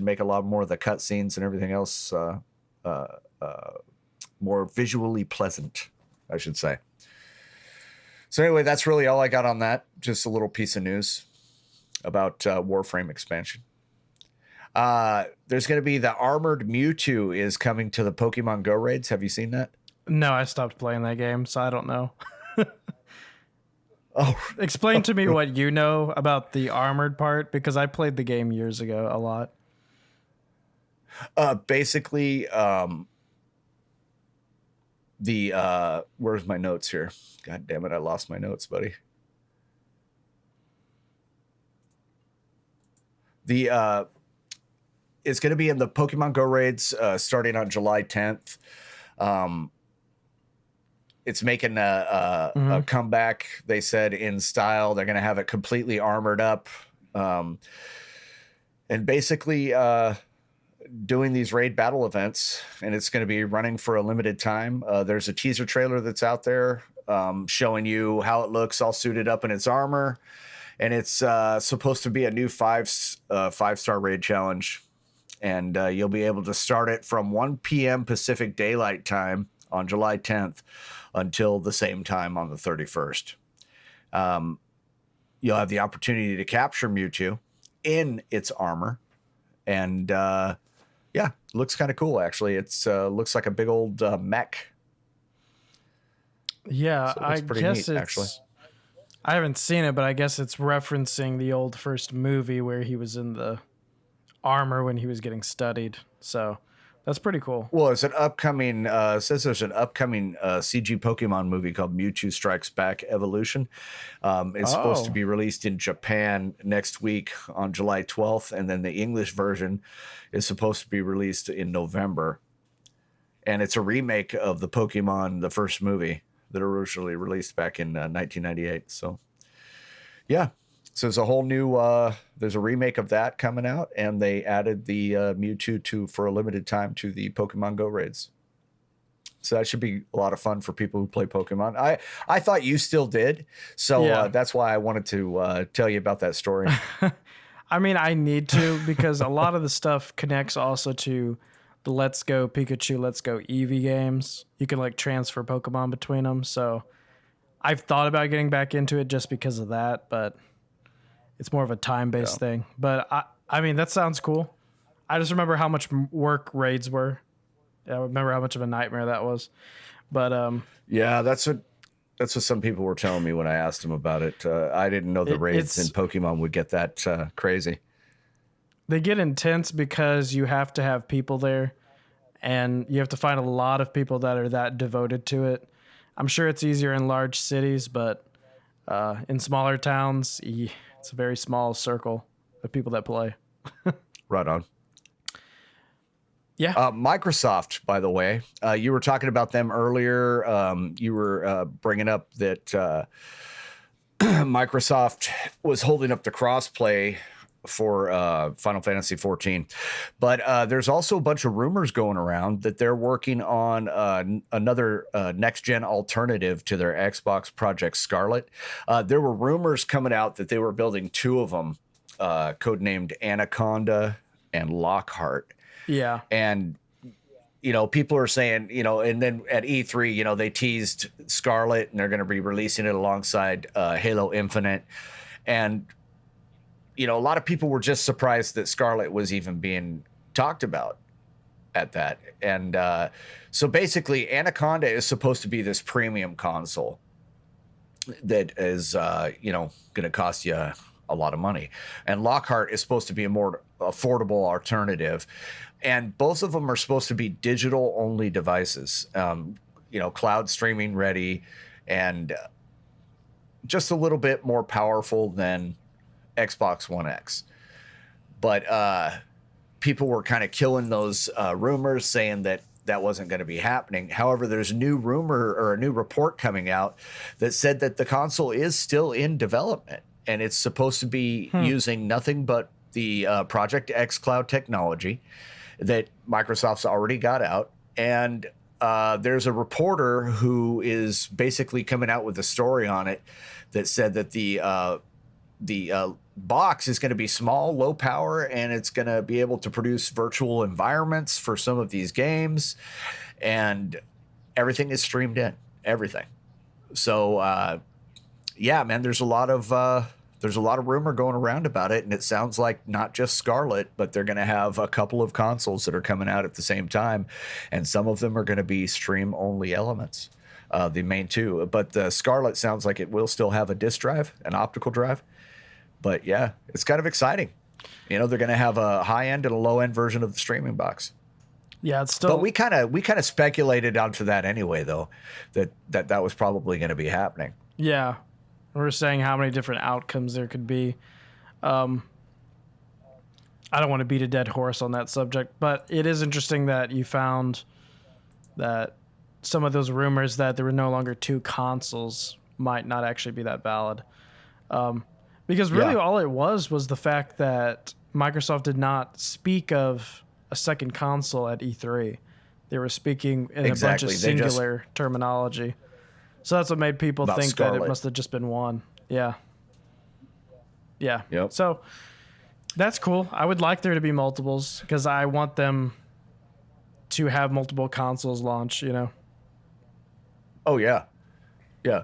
make a lot more of the cutscenes and everything else more visually pleasant, I should say. So anyway, that's really all I got on that. Just a little piece of news about Warframe expansion. There's going to be the Armored Mewtwo is coming to the Pokemon Go raids. Have you seen that? No, I stopped playing that game, so I don't know. Oh, explain to me what you know about the armored part, because I played the game years ago a lot. Basically, where's my notes here? God damn it, I lost my notes, buddy. It's going to be in the Pokemon Go raids starting on July 10th. It's making a comeback, they said, in style. They're going to have it completely armored up. And basically doing these raid battle events, and it's going to be running for a limited time. There's a teaser trailer that's out there showing you how it looks all suited up in its armor. And it's supposed to be a new five-star raid challenge. And you'll be able to start it from 1 p.m. Pacific Daylight Time on July 10th until the same time on the 31st. You'll have the opportunity to capture Mewtwo in its armor. And yeah, looks kind of cool, actually. It's looks like a big old mech. Yeah, So I guess neat, it's... actually. I haven't seen it, but I guess it's referencing the old first movie where he was in the armor when he was getting studied. So that's pretty cool. Well, it's an upcoming, says there's an upcoming CG Pokemon movie called Mewtwo Strikes Back Evolution. It's supposed to be released in Japan next week on July 12th. And then the English version is supposed to be released in November. And it's a remake of the Pokemon, the first movie that originally released back in 1998. So yeah. So there's a whole new, there's a remake of that coming out, and they added the Mewtwo for a limited time to the Pokemon Go raids. So that should be a lot of fun for people who play Pokemon. I thought you still did. So that's why I wanted to tell you about that story. I mean, I need to, because a lot of the stuff connects also to the Let's Go Pikachu, Let's Go Eevee games. You can like transfer Pokemon between them. So I've thought about getting back into it just because of that, but it's more of a time-based thing. But I mean, that sounds cool. I just remember how much work raids were. I remember how much of a nightmare that was. But yeah, that's what some people were telling me when I asked them about it. I didn't know the raids in Pokemon would get that crazy. They get intense because you have to have people there, and you have to find a lot of people that are that devoted to it. I'm sure it's easier in large cities, but in smaller towns, it's a very small circle of people that play. Right on. Yeah. Microsoft, by the way, you were talking about them earlier. You were bringing up that Microsoft was holding up the crossplay for Final Fantasy 14. But there's also a bunch of rumors going around that they're working on another next-gen alternative to their Xbox Project Scarlet. There were rumors coming out that they were building two of them, codenamed Anaconda and Lockhart. Yeah. And, you know, people are saying, you know, and then at E3, you know, they teased Scarlet and they're going to be releasing it alongside Halo Infinite. And, you know, a lot of people were just surprised that Scarlet was even being talked about at that. And so basically, Anaconda is supposed to be this premium console that is, you know, going to cost you a lot of money. And Lockhart is supposed to be a more affordable alternative. And both of them are supposed to be digital only devices, you know, cloud streaming ready, and just a little bit more powerful than Xbox One X. But people were kind of killing those rumors, saying that that wasn't going to be happening. However, there's a new rumor or a new report coming out that said that the console is still in development, and it's supposed to be using nothing but the Project X Cloud technology. that Microsoft's already got out. And there's a reporter who is basically coming out with a story on it that said that the box is going to be small, low power, and it's going to be able to produce virtual environments for some of these games, and everything is streamed in, everything. So yeah, man, there's a lot of rumor going around about it, and it sounds like not just Scarlet, but they're going to have a couple of consoles that are coming out at the same time, and some of them are going to be stream only elements. The main two, but the Scarlet sounds like it will still have a disk drive, an optical drive. But yeah, it's kind of exciting. You know, they're going to have a high end and a low end version of the streaming box. Yeah, it's still. But we kind of speculated onto that anyway, though, that was probably going to be happening. Yeah, we're saying how many different outcomes there could be. I don't want to beat a dead horse on that subject, but it is interesting that you found that some of those rumors that there were no longer two consoles might not actually be that valid. Because really all it was the fact that Microsoft did not speak of a second console at E3. They were speaking in a bunch of singular terminology. So that's what made people think Scarlet. that it must have just been one. Yeah. Yeah. Yep. So that's cool. I would like there to be multiples because I want them to have multiple consoles launch, you know? Oh, yeah. Yeah.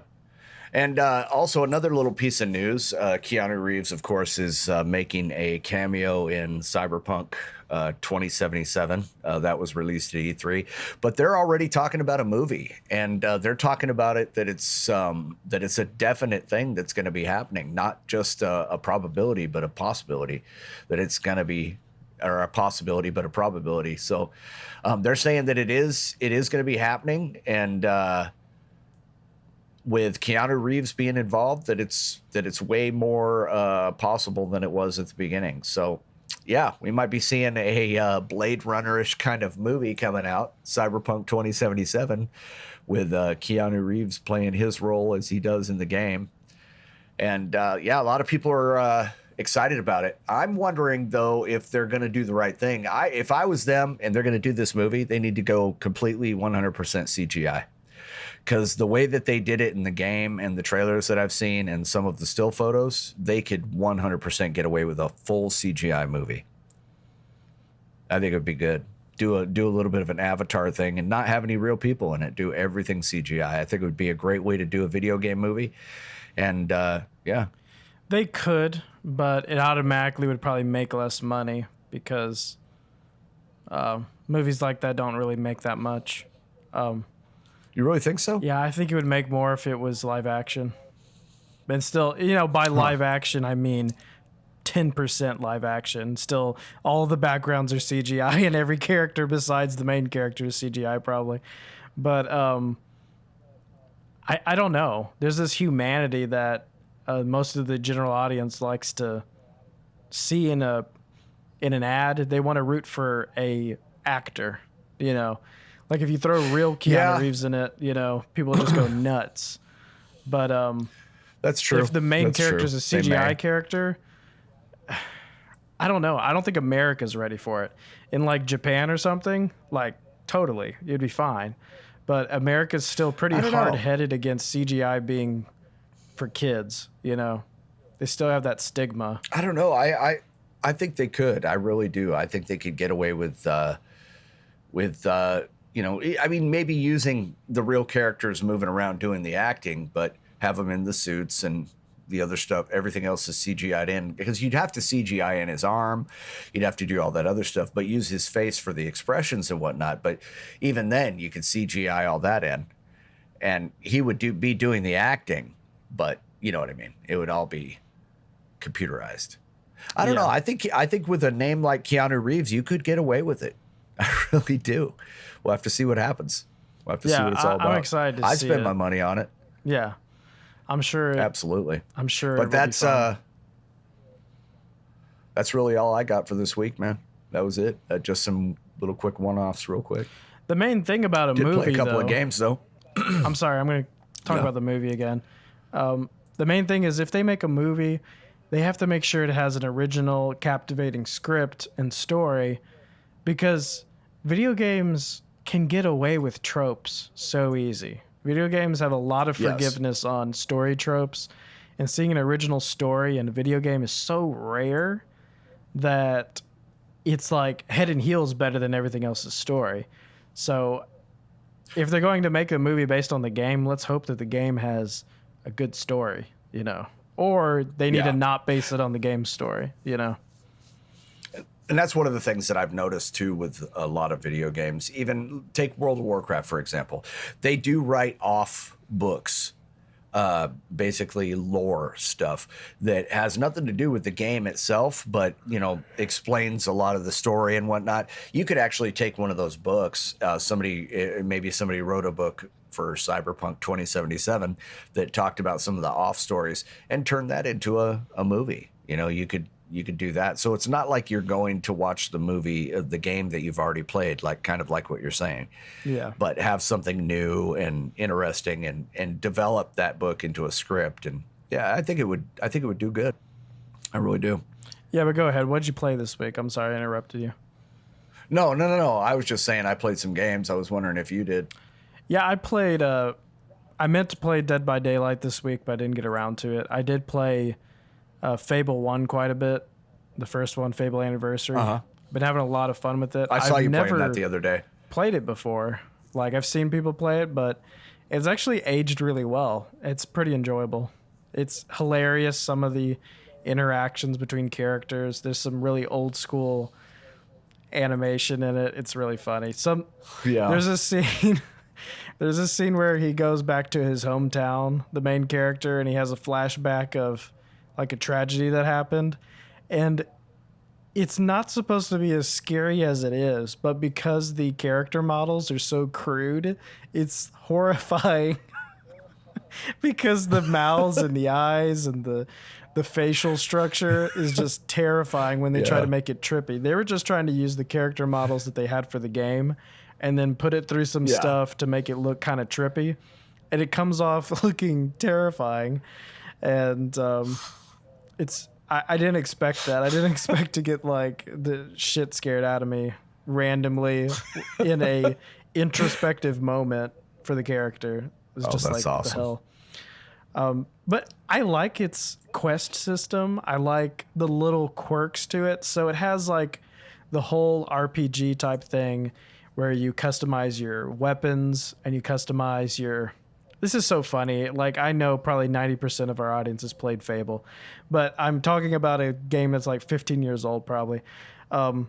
And also another little piece of news, Keanu Reeves, of course, is making a cameo in Cyberpunk 2077. That was released at E3. But they're already talking about a movie, and they're talking about it that it's a definite thing that's going to be happening, not just a probability, but a possibility that it's going to be, or a possibility, but a probability. So they're saying that it is going to be happening, and with Keanu Reeves being involved, that it's way more possible than it was at the beginning. So, yeah, we might be seeing a Blade Runner-ish kind of movie coming out, Cyberpunk 2077, with Keanu Reeves playing his role as he does in the game. And, yeah, a lot of people are excited about it. I'm wondering, though, if they're going to do the right thing. If I was them and they're going to do this movie, they need to go completely 100% CGI. Because the way that they did it in the game and the trailers that I've seen and some of the still photos, they could 100% get away with a full CGI movie. I think it would be good. Do a little bit of an Avatar thing and not have any real people in it. Do everything CGI. I think it would be a great way to do a video game movie. And yeah. They could, but it automatically would probably make less money because movies like that don't really make that much. You really think so? Yeah, I think it would make more if it was live action. And still, you know, by live action, I mean 10% live action. Still, all the backgrounds are CGI and every character besides the main character is CGI probably. But I don't know. There's this humanity that most of the general audience likes to see in an ad. They want to root for a actor, you know. Like if you throw real Keanu Reeves in it, you know, people just go nuts. But that's true. If the main character is a CGI character, I don't know. I don't think America's ready for it. In like Japan or something, like totally, it'd be fine. But America's still pretty hard-headed against CGI being for kids, you know. They still have that stigma. I don't know. I think they could. I really do. I think they could get away with you know, I mean, maybe using the real characters moving around doing the acting, but have them in the suits and the other stuff. Everything else is CGI'd in, because you'd have to CGI in his arm. You'd have to do all that other stuff, but use his face for the expressions and whatnot. But even then, you could CGI all that in, and he would be doing the acting, but you know what I mean? It would all be computerized. I don't know. I think with a name like Keanu Reeves, you could get away with it. I really do. We'll have to see what happens. We'll have to see what it's all about. I'm excited to see I'd spend my money on it. Yeah. I'm sure. Absolutely. I'm sure. But that's really all I got for this week, man. That was it. Just some little quick one-offs real quick. The main thing about a Did movie, play a couple of games, though. I'm sorry. I'm going to talk about the movie again. The main thing is if they make a movie, they have to make sure it has an original, captivating script and story. because video games can get away with tropes so easy. Video games have a lot of forgiveness on story tropes, and seeing an original story in a video game is so rare that it's like head and heels better than everything else's story. So if they're going to make a movie based on the game, let's hope that the game has a good story, you know, or they need to not base it on the game's story, you know. And that's one of the things that I've noticed too with a lot of video games. Even take World of Warcraft, for example. They do write off books, basically lore stuff that has nothing to do with the game itself, but, you know, explains a lot of the story and whatnot. You could actually take one of those books. Maybe somebody wrote a book for Cyberpunk 2077 that talked about some of the off stories and turn that into a movie. You know, you could do that. So it's not like you're going to watch the movie, the game that you've already played, like kind of like what you're saying. Yeah. But have something new and interesting and develop that book into a script. And yeah, I think it would do good. I really do. Yeah, but go ahead. What'd you play this week? I'm sorry I interrupted you. No. I was just saying I played some games. I was wondering if you did. Yeah, I played I meant to play Dead by Daylight this week, but I didn't get around to it. I did play Fable 1 quite a bit. The first one, Fable Anniversary. Been having a lot of fun with it. I saw you playing that the other day. Played it before. Like, I've seen people play it, but it's actually aged really well. It's pretty enjoyable. It's hilarious, some of the interactions between characters. There's some really old school animation in it. It's really funny. There's a scene there's a scene where he goes back to his hometown, the main character, and he has a flashback of like a tragedy that happened. And it's not supposed to be as scary as it is, but because the character models are so crude, it's horrifying. Because the mouths and the eyes and the facial structure is just terrifying when they try to make it trippy. They were just trying to use the character models that they had for the game and then put it through some stuff to make it look kind of trippy. And it comes off looking terrifying. And I didn't expect that. I didn't expect to get like the shit scared out of me randomly in a introspective moment for the character. It was just like, awesome. What the hell? But I like its quest system. I like the little quirks to it. So it has like the whole RPG type thing where you customize your weapons and you customize your... This is so funny. Like, I know probably 90% of our audience has played Fable, but I'm talking about a game that's like 15 years old probably. But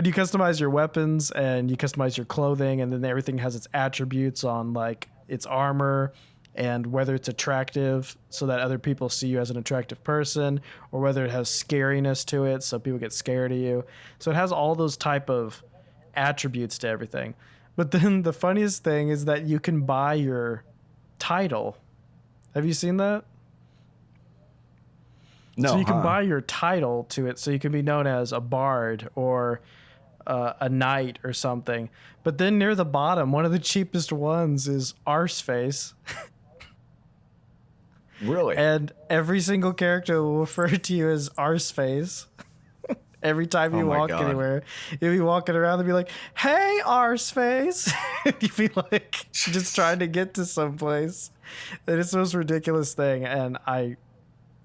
you customize your weapons and you customize your clothing, and then everything has its attributes on like its armor and whether it's attractive so that other people see you as an attractive person, or whether it has scariness to it so people get scared of you. So it has all those type of attributes to everything. But then the funniest thing is that you can buy your title. Have you seen that? No. So you can buy your title to it, so you can be known as a bard or a knight or something. But then near the bottom, one of the cheapest ones is Arseface. Really? And every single character will refer to you as Arseface. Every time you walk anywhere, you'll be walking around and be like, "Hey, Arseface." You'd be like, just trying to get to someplace. And it's the most ridiculous thing. And I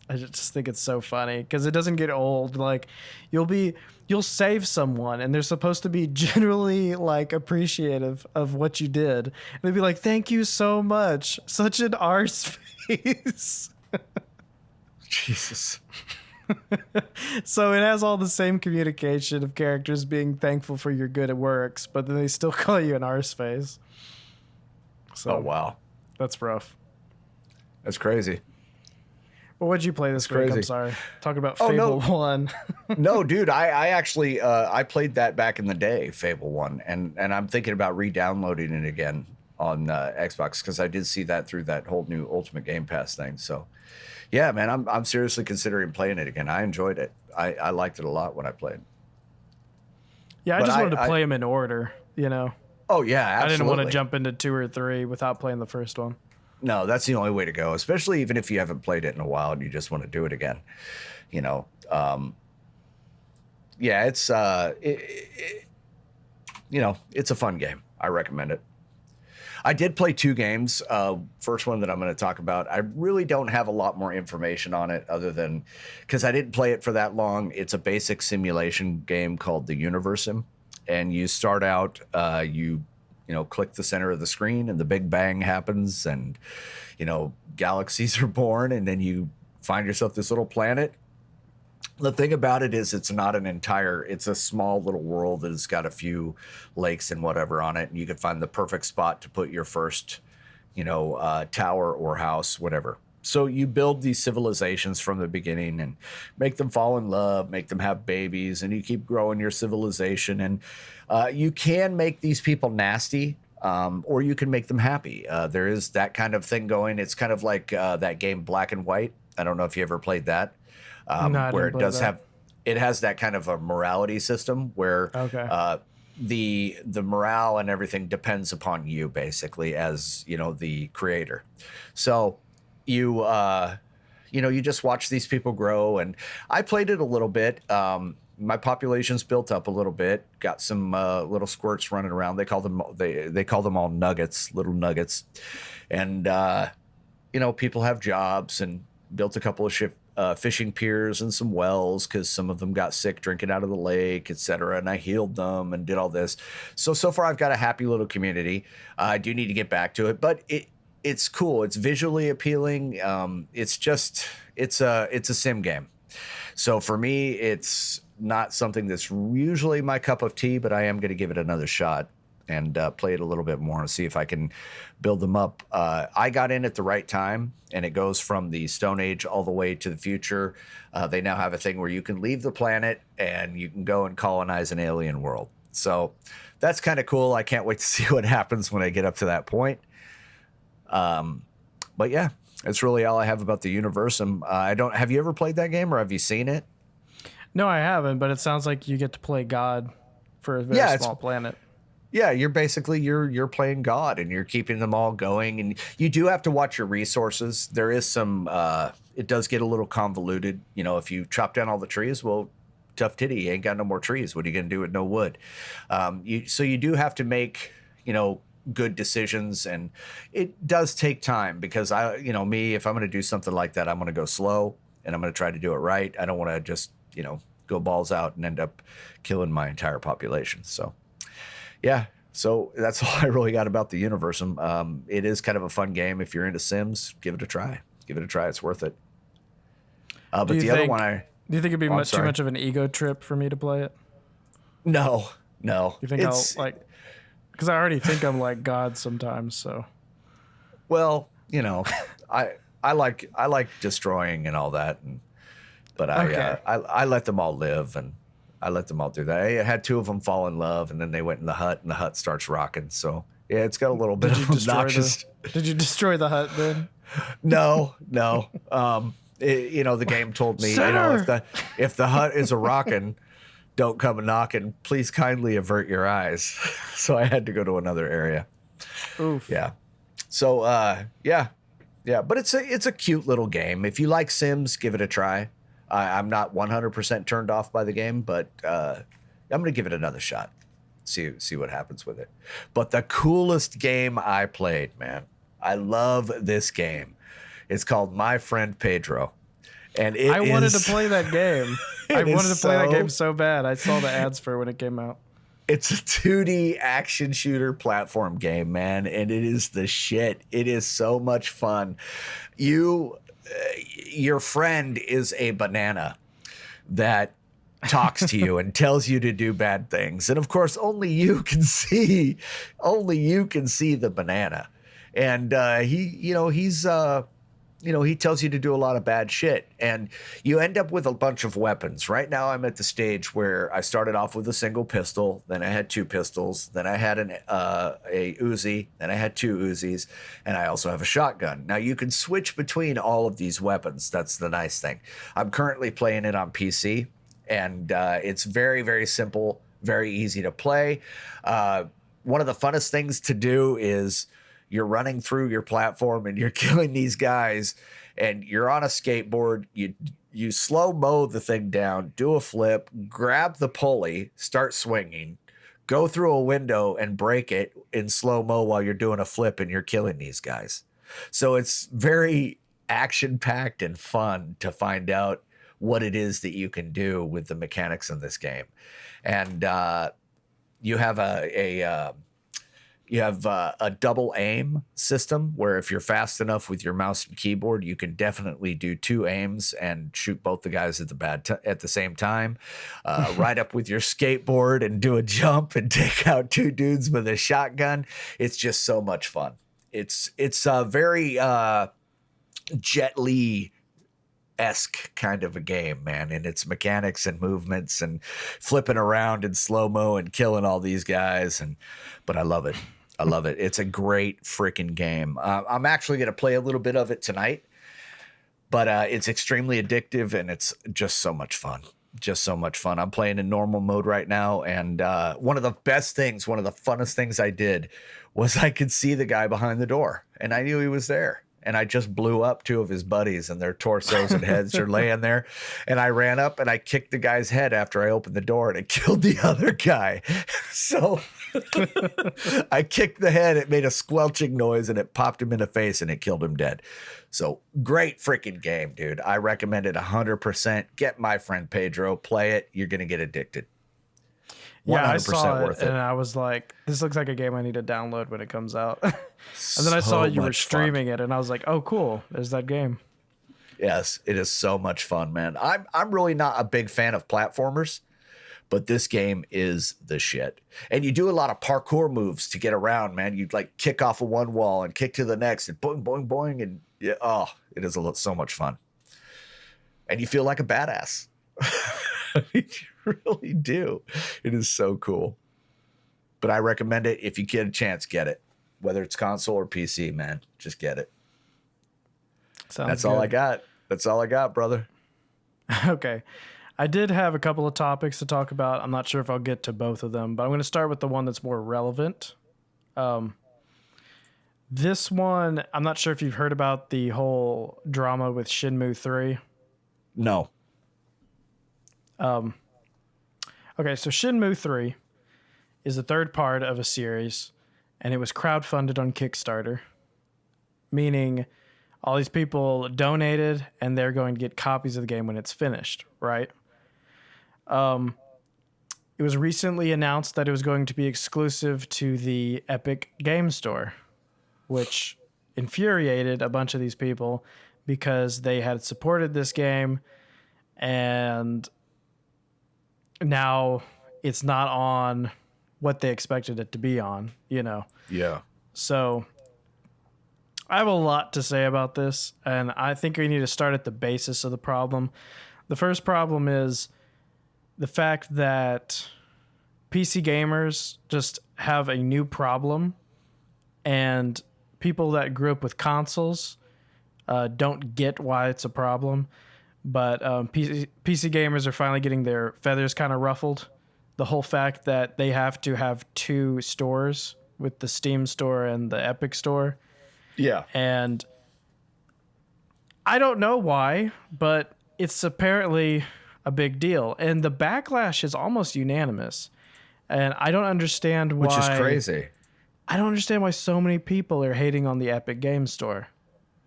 just think it's so funny because it doesn't get old. Like, you'll save someone and they're supposed to be generally like appreciative of what you did. And they'd be like, "Thank you so much. Such an Arseface." Jesus. So it has all the same communication of characters being thankful for your good works, but then they still call you an arseface. So, oh, wow. That's rough. That's crazy. Well, what'd you play this week? I'm sorry. Talking about Fable 1. No, dude, I actually I played that back in the day, Fable 1, and I'm thinking about re-downloading it again on Xbox because I did see that through that whole new Ultimate Game Pass thing. So yeah, man, I'm seriously considering playing it again. I enjoyed it. I liked it a lot when I played. Yeah, I just wanted to play them in order, you know. Oh, yeah, absolutely. I didn't want to jump into 2 or 3 without playing the first one. No, that's the only way to go, especially even if you haven't played it in a while and you just want to do it again. You know, yeah, it's it's a fun game. I recommend it. I did play two games. First one that I'm going to talk about, I really don't have a lot more information on it other than because I didn't play it for that long. It's a basic simulation game called the Universum, and you start out, click the center of the screen, and the Big Bang happens, and galaxies are born, and then you find yourself this little planet. The thing about it is it's a small little world that has got a few lakes and whatever on it. And you can find the perfect spot to put your first, tower or house, whatever. So you build these civilizations from the beginning and make them fall in love, make them have babies, and you keep growing your civilization. And you can make these people nasty, or you can make them happy. There is that kind of thing going. It's kind of like that game Black and White. I don't know if you ever played that. No, where it has that kind of a morality system where the morale and everything depends upon you basically as the creator. So you just watch these people grow, and I played it a little bit. My population's built up a little bit. Got some little squirts running around. They call them all nuggets, little nuggets, and people have jobs and built a couple of fishing piers and some wells because some of them got sick drinking out of the lake, etc. And I healed them and did all this. So far I've got a happy little community. I do need to get back to it, but it's cool. It's visually appealing. It's a sim game. So for me, it's not something that's usually my cup of tea, but I am going to give it another shot and play it a little bit more and see if I can build them up. I got in at the right time, and it goes from the Stone Age all the way to the future. They now have a thing where you can leave the planet and you can go and colonize an alien world. So that's kind of cool. I can't wait to see what happens when I get up to that point. But yeah, that's really all I have about the Universum. Have you ever played that game, or have you seen it? No, I haven't, but it sounds like you get to play God for a very small planet. Yeah, you're basically you're playing God, and you're keeping them all going, and you do have to watch your resources. There is some it does get a little convoluted. If you chop down all the trees, well, tough titty, you ain't got no more trees. What are you gonna do with no wood? So you do have to make good decisions, and it does take time because if I'm gonna do something like that, I'm gonna go slow, and I'm gonna try to do it right. I don't want to just go balls out and end up killing my entire population. So. Yeah, so that's all I really got about the Universum. It is kind of a fun game. If you're into Sims, give it a try. It's worth it. But the other one, do you think it'd be too much of an ego trip for me to play it? No. You think because I already think I'm like God sometimes. So, well, I like destroying and all that, but I let them all live, and I let them all do that. I had two of them fall in love, and then they went in the hut, and the hut starts rocking. So yeah, it's got a little bit of obnoxious. Did you destroy the hut then? No. The game told me, if the hut is a rocking, don't come a knocking. Please kindly avert your eyes. So I had to go to another area. Oof. Yeah. So yeah. But it's a cute little game. If you like Sims, give it a try. I'm not 100% turned off by the game, but I'm going to give it another shot. See what happens with it. But the coolest game I played, man, I love this game. It's called My Friend Pedro. And I wanted to play that game. I wanted to play that game so bad. I saw the ads for it when it came out. It's a 2D action shooter platform game, man, and it is the shit. It is so much fun. Your friend is a banana that talks to you and tells you to do bad things. And of course, only you can see the banana. And he tells you to do a lot of bad shit, and you end up with a bunch of weapons. Right now I'm at the stage where I started off with a single pistol, then I had two pistols, then I had a Uzi, then I had two Uzis, and I also have a shotgun. Now you can switch between all of these weapons. That's the nice thing. I'm currently playing it on PC, and it's very, very simple, very easy to play. One of the funnest things to do is you're running through your platform and you're killing these guys, and you're on a skateboard. You you slow mo the thing down, do a flip, grab the pulley, start swinging, go through a window and break it in slow mo while you're doing a flip and you're killing these guys. So it's very action packed and fun to find out what it is that you can do with the mechanics in this game. And you have a double aim system where if you're fast enough with your mouse and keyboard, you can definitely do 2 aims and shoot both the guys at the same time. Ride up with your skateboard and do a jump and take out 2 dudes with a shotgun. It's just so much fun. It's a very Jet Li esque kind of a game, man, and its mechanics and movements and flipping around in slow mo and killing all these guys. But I love it. I love it. It's a great freaking game. I'm actually going to play a little bit of it tonight, but it's extremely addictive and it's just so much fun. Just so much fun. I'm playing in normal mode right now. And one of the funnest things I did was I could see the guy behind the door and I knew he was there. And I just blew up 2 of his buddies and their torsos and heads are laying there. And I ran up and I kicked the guy's head after I opened the door and it killed the other guy. So I kicked the head. It made a squelching noise and it popped him in the face and it killed him dead. So great freaking game, dude. I recommend it 100%. Get my friend Pedro, play it. You're going to get addicted. Yeah, I saw it and I was like, this looks like a game I need to download when it comes out. And then I saw you were streaming it and I was like, oh, cool. There's that game. Yes, it is so much fun, man. I'm really not a big fan of platformers, but this game is the shit. And you do a lot of parkour moves to get around, man. You'd like kick off of one wall and kick to the next and boing, boing, boing. And it is so much fun. And you feel like a badass. You really do. It is so cool. But I recommend it. If you get a chance, get it. Whether it's console or PC, man, just get it. That's all I got. That's all I got, brother. Okay. I did have a couple of topics to talk about. I'm not sure if I'll get to both of them, but I'm going to start with the one that's more relevant. This one, I'm not sure if you've heard about the whole drama with Shenmue 3. No. Okay, so Shenmue 3 is the 3rd part of a series, and it was crowdfunded on Kickstarter, meaning all these people donated, and they're going to get copies of the game when it's finished, right? It was recently announced that it was going to be exclusive to the Epic Game Store, which infuriated a bunch of these people because they had supported this game, and now it's not on what they expected it to be on, you know? Yeah. So I have a lot to say about this, and I think we need to start at the basis of the problem. The first problem is the fact that PC gamers just have a new problem, and people that grew up with consoles don't get why it's a problem. But PC gamers are finally getting their feathers kind of ruffled. The whole fact that they have to have 2 stores with the Steam store and the Epic store. Yeah. And I don't know why, but it's apparently a big deal. And the backlash is almost unanimous. And I don't understand why. Which is crazy. I don't understand why so many people are hating on the Epic Game Store.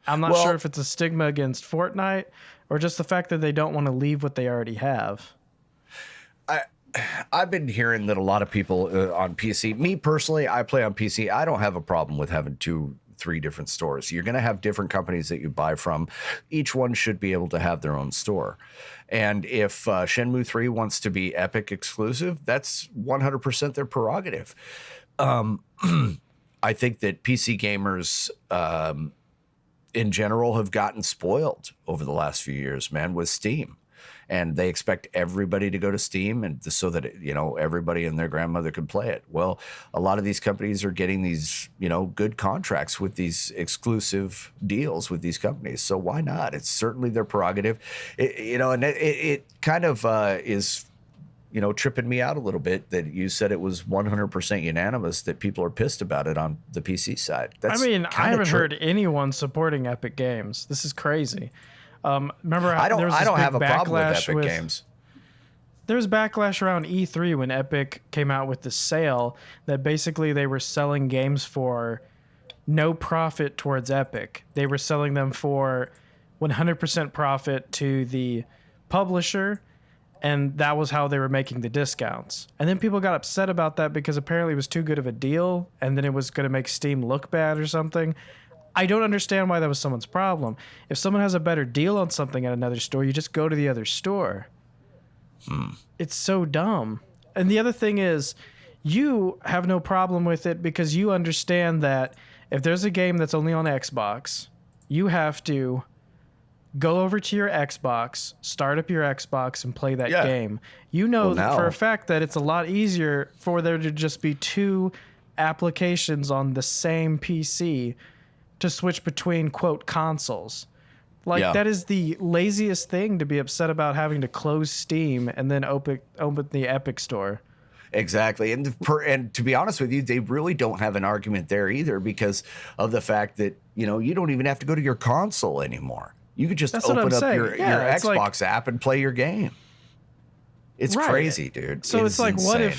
I'm not sure if it's a stigma against Fortnite or just the fact that they don't want to leave what they already have. I've been hearing that a lot of people on PC, me personally, I play on PC. I don't have a problem with having 2-3 different stores. You're going to have different companies that you buy from. Each one should be able to have their own store. And if Shenmue 3 wants to be Epic exclusive, that's 100% their prerogative. I think that PC gamers in general have gotten spoiled over the last few years, man, with Steam. And they expect everybody to go to Steam and so that, everybody and their grandmother could play it. Well, a lot of these companies are getting these, good contracts with these exclusive deals with these companies. So why not? It's certainly their prerogative. And it kind of is, tripping me out a little bit that you said it was 100% unanimous that people are pissed about it on the PC side. I haven't heard anyone supporting Epic Games. This is crazy. Remember how I there don't was I this don't big have a problem with backlash Epic Games. There was backlash around E3 when Epic came out with the sale that basically they were selling games for no profit towards Epic. They were selling them for 100% profit to the publisher, and that was how they were making the discounts. And then people got upset about that because apparently it was too good of a deal, and then it was going to make Steam look bad or something. I don't understand why that was someone's problem. If someone has a better deal on something at another store, you just go to the other store. It's so dumb. And the other thing is, you have no problem with it because you understand that if there's a game that's only on Xbox, you have to go over to your Xbox, start up your Xbox, and play that game. You know for a fact that it's a lot easier for there to just be two applications on the same PC to switch between, quote, consoles. Like, that is the laziest thing to be upset about, having to close Steam and then open the Epic Store. Exactly. And to be honest with you, they really don't have an argument there either, because of the fact that, you don't even have to go to your console anymore. You could just open up your Xbox app and play your game. It's crazy, dude. So it's like, insane.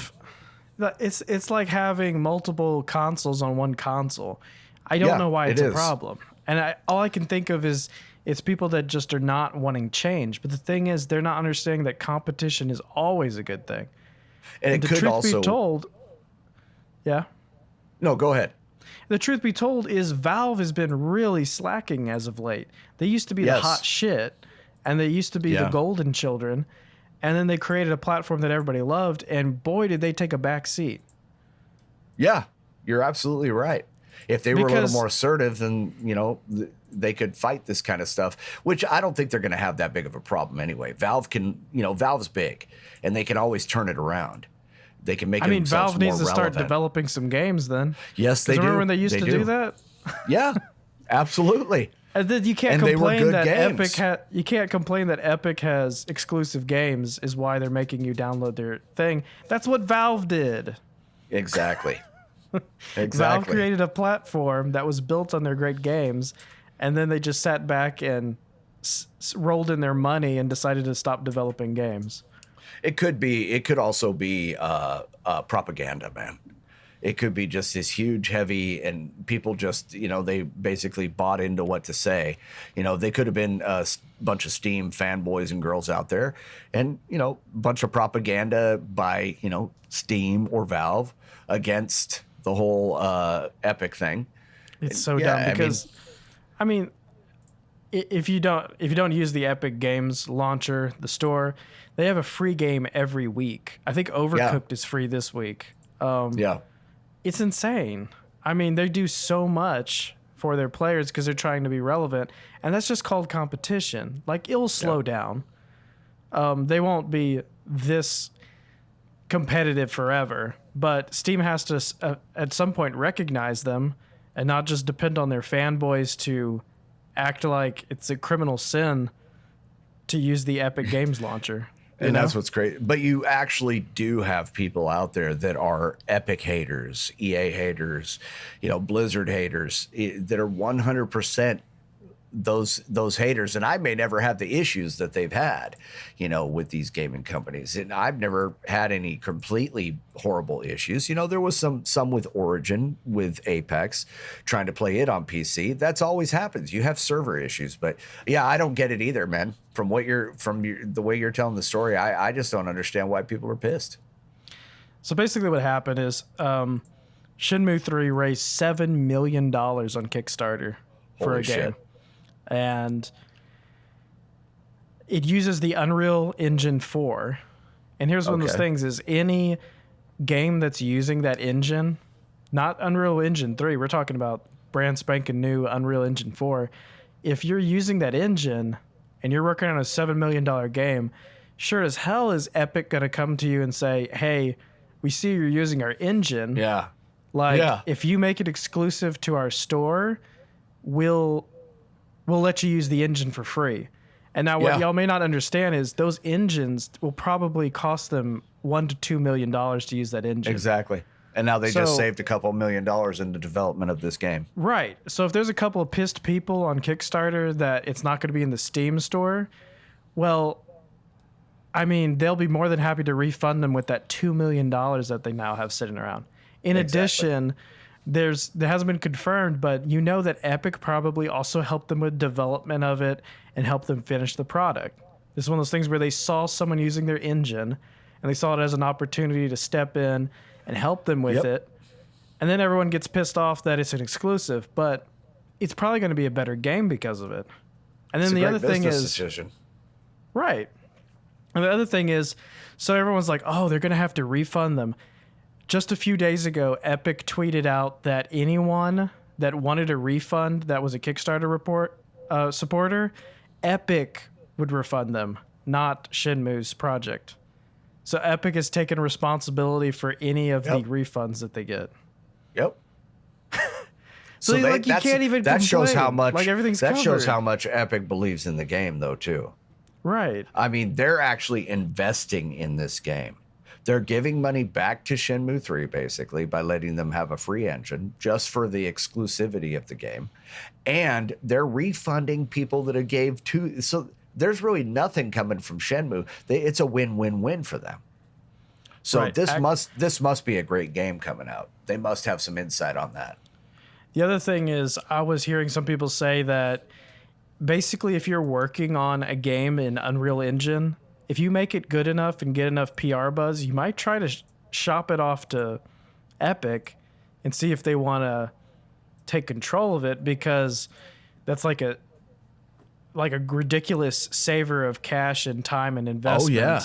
What if it's like having multiple consoles on one console? I don't know why it's a problem. And all I can think of is it's people that just are not wanting change. But the thing is, they're not understanding that competition is always a good thing. And the truth be told, No, go ahead. The truth be told is Valve has been really slacking as of late. They used to be the hot shit, and they used to be the golden children, and then they created a platform that everybody loved, and boy, did they take a back seat. Yeah, you're absolutely right. If they were a little more assertive, then, they could fight this kind of stuff, which I don't think they're going to have that big of a problem anyway. Valve's big, and they can always turn it around. They can make themselves Valve more needs to relevant. start developing some games then. Yes, they do. Remember when they used to do that? Yeah, absolutely. And then you can't complain that Epic has exclusive games is why they're making you download their thing. That's what Valve did. Exactly. Valve created a platform that was built on their great games, and then they just sat back and rolled in their money and decided to stop developing games. It could also be propaganda, man. It could be just this huge, heavy, and people just, they basically bought into what to say. They could have been a bunch of Steam fanboys and girls out there, and, a bunch of propaganda by, Steam or Valve against the whole Epic thing. It's so dumb because, if you don't use the Epic Games launcher, the store, they have a free game every week. I think Overcooked is free this week. It's insane. They do so much for their players because they're trying to be relevant, and that's just called competition. Like, it'll slow down. They won't be this competitive forever, but Steam has to at some point recognize them and not just depend on their fanboys to act like it's a criminal sin to use the Epic Games launcher. And that's what's great. But you actually do have people out there that are Epic haters, EA haters, Blizzard haters that are 100% those haters. And I may never have the issues that they've had, with these gaming companies. And I've never had any completely horrible issues. There was some with Origin, with Apex, trying to play it on PC. That's always happens. You have server issues. But yeah, I don't get it either, man. From the way you're telling the story, I just don't understand why people are pissed. So basically what happened is Shenmue 3 raised $7 million on Kickstarter for a game. And it uses the Unreal Engine 4. And here's one of those things is any game that's using that engine, not Unreal Engine 3, we're talking about brand spanking new Unreal Engine 4. If you're using that engine and you're working on a $7 million game, sure as hell is Epic going to come to you and say, hey, we see you're using our engine. Yeah. If you make it exclusive to our store, we'll let you use the engine for free. And now what y'all may not understand is those engines will probably cost them $1 to $2 million to use that engine. Exactly. And now they just So- saved a couple $1 million in the development of this game. Right. So if there's a couple of pissed people on Kickstarter that it's not going to be in the Steam store, well, I mean, they'll be more than happy to refund them with that $2 million that they now have sitting around. In addition, there hasn't been confirmed, but you know that Epic probably also helped them with development of it and helped them finish the product. This is one of those things where they saw someone using their engine and they saw it as an opportunity to step in and help them with it. And then everyone gets pissed off that it's an exclusive, but it's probably going to be a better game because of it. And then the other thing is, decision. right. And the other thing is, so everyone's like, oh, they're going to have to refund them. Just a few days ago, Epic tweeted out that anyone that wanted a refund that was a Kickstarter supporter, Epic would refund them, not Shenmue's project. So Epic has taken responsibility for any of the refunds that they get. Yep. So you can't even that shows how complain. much Like, everything's that shows covered. how much Epic believes in the game, though, too. Right. I mean, they're actually investing in this game. They're giving money back to Shenmue 3, basically, by letting them have a free engine just for the exclusivity of the game. And they're refunding people that it gave to. So there's really nothing coming from Shenmue. It's a win-win-win for them. So Right. this must be a great game coming out. They must have some insight on that. The other thing is, I was hearing some people say that basically if you're working on a game in Unreal Engine, if you make it good enough and get enough PR buzz, you might try to shop it off to Epic and see if they want to take control of it, because that's like a ridiculous saver of cash and time and investment.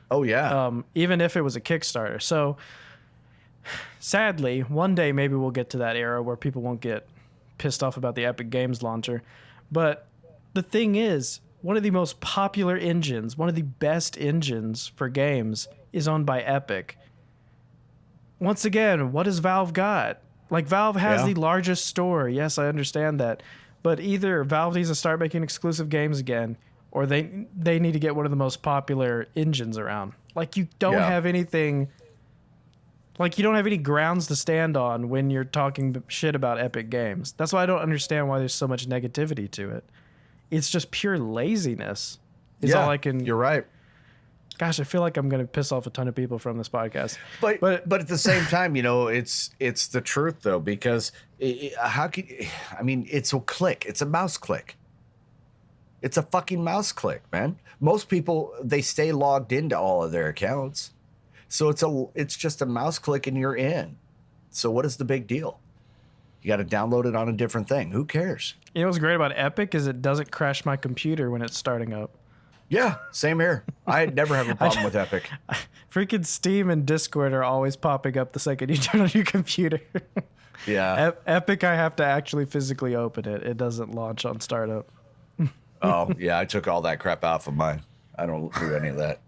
Oh, yeah. Even if it was a Kickstarter. So sadly, one day maybe we'll get to that era where people won't get pissed off about the Epic Games launcher. But the thing is, one of the most popular engines, one of the best engines for games is owned by Epic. Once again, what has Valve got? Like, Valve has the largest store. Yes, I understand that. But either Valve needs to start making exclusive games again, or they need to get one of the most popular engines around. Like, you don't have anything... Like, you don't have any grounds to stand on when you're talking shit about Epic Games. That's why I don't understand why there's so much negativity to it. It's just pure laziness. Is all I can... You're right. Gosh, I feel like I'm going to piss off a ton of people from this podcast. But at the same time, you know, it's the truth, though, because it's a click. It's a mouse click. It's a fucking mouse click, man. Most people, they stay logged into all of their accounts. So it's just a mouse click and you're in. So what is the big deal? You got to download it on a different thing. Who cares? You know what's great about Epic is it doesn't crash my computer when it's starting up. Yeah, same here. I never have a problem with Epic. Freaking Steam and Discord are always popping up the second you turn on your computer. Yeah. Epic, I have to actually physically open it. It doesn't launch on startup. Oh, yeah, I took all that crap off of mine. I don't do any of that.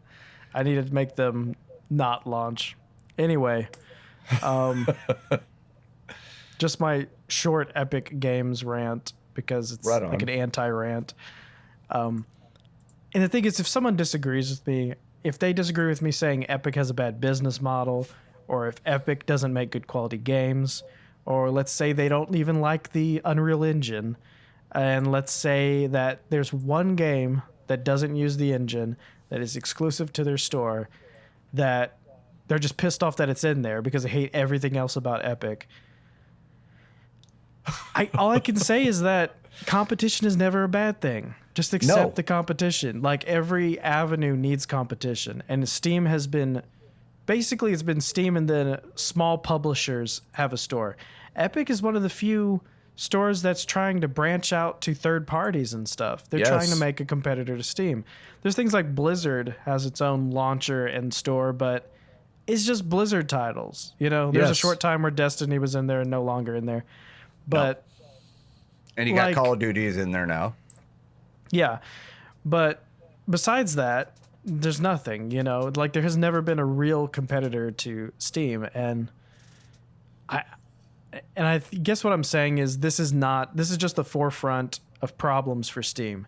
I needed to make them not launch. Anyway, just my short Epic Games rant, because it's like an anti-rant. And the thing is, if someone disagrees with me, if they disagree with me saying Epic has a bad business model, or if Epic doesn't make good quality games, or let's say they don't even like the Unreal Engine, and let's say that there's one game that doesn't use the engine, that is exclusive to their store, that they're just pissed off that it's in there because they hate everything else about Epic. All I can say is that competition is never a bad thing. Just accept the competition. Like, every avenue needs competition. And Steam has been... Basically, it's been Steam and then small publishers have a store. Epic is one of the few stores that's trying to branch out to third parties and stuff. They're trying to make a competitor to Steam. There's things like Blizzard has its own launcher and store, but it's just Blizzard titles. You know, there's a short time where Destiny was in there and no longer in there. But... And you got Call of Duty in there now. Yeah. But besides that, there's nothing, you know, like, there has never been a real competitor to Steam. And I guess what I'm saying is this is just the forefront of problems for Steam.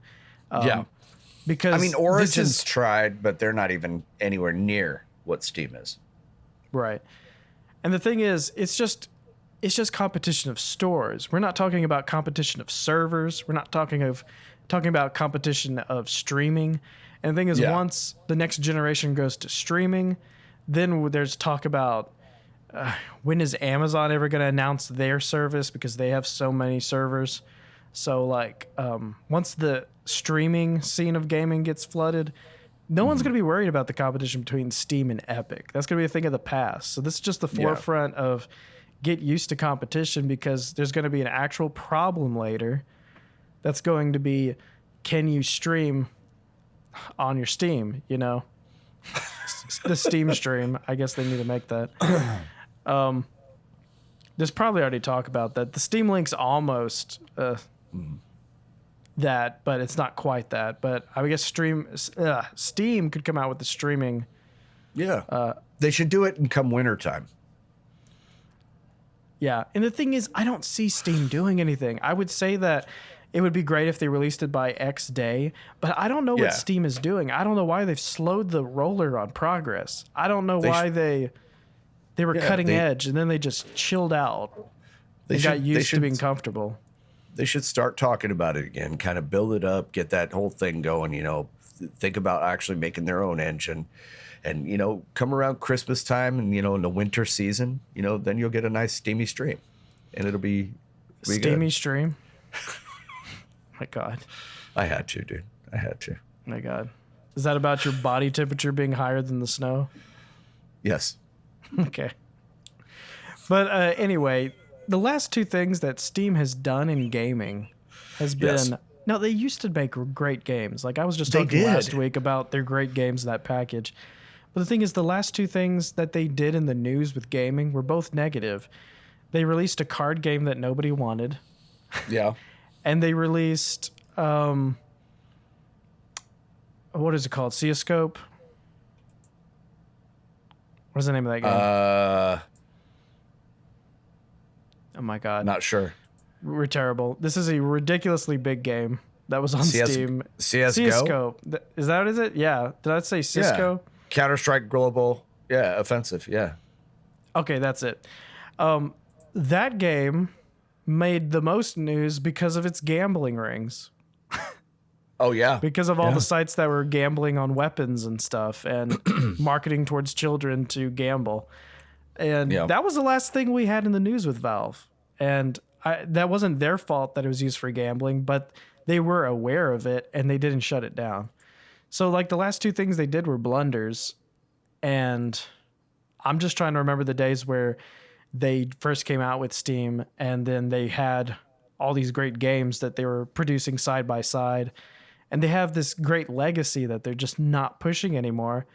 Because I mean, Origin's tried, but they're not even anywhere near what Steam is. Right. And the thing is, it's just competition of stores. We're not talking about competition of servers. We're not talking about competition of streaming. And the thing is, Yeah. once the next generation goes to streaming, then there's talk about when is Amazon ever going to announce their service, because they have so many servers. So like once the streaming scene of gaming gets flooded, no one's going to be worried about the competition between Steam and Epic. That's going to be a thing of the past. So this is just the forefront of get used to competition, because there's going to be an actual problem later that's going to be, can you stream on your Steam, you know? The Steam stream. I guess they need to make that. There's probably already talk about that. The Steam Link's almost that, but it's not quite that. But I guess Steam could come out with the streaming. Yeah. They should do it in come wintertime. Yeah. And the thing is, I don't see Steam doing anything. I would say that it would be great if they released it by X day, but I don't know what Steam is doing. I don't know why they've slowed the roller on progress. I don't know why they were cutting edge and then they just chilled out. They got used to being comfortable. They should start talking about it again, kind of build it up, get that whole thing going, you know, think about actually making their own engine. And, you know, come around Christmas time and, you know, in the winter season, you know, then you'll get a nice steamy stream. And it'll be steamy good. Stream? My God. I had to, dude. I had to. My God. Is that about your body temperature being higher than the snow? Yes. Okay. But anyway, the last two things that Steam has done in gaming has been... No, they used to make great games. Like I was just talking last week about their great games in that package. But the thing is, the last two things that they did in the news with gaming were both negative. They released a card game that nobody wanted. Yeah. And they released, what is it called? Cioscope? What's the name of that game? Oh my God. Not sure. We're terrible. This is a ridiculously big game that was on Steam. CSGO? Cioscope. Is that what is it? Yeah. Did I say Cisco? Yeah. Counter-Strike Global. Yeah, offensive. Yeah. Okay, that's it. That game made the most news because of its gambling rings. Oh, yeah. Because of all the sites that were gambling on weapons and stuff and marketing towards children to gamble. And that was the last thing we had in the news with Valve. And that wasn't their fault that it was used for gambling, but they were aware of it and they didn't shut it down. So like the last two things they did were blunders. And I'm just trying to remember the days where they first came out with Steam and then they had all these great games that they were producing side by side. And they have this great legacy that they're just not pushing anymore.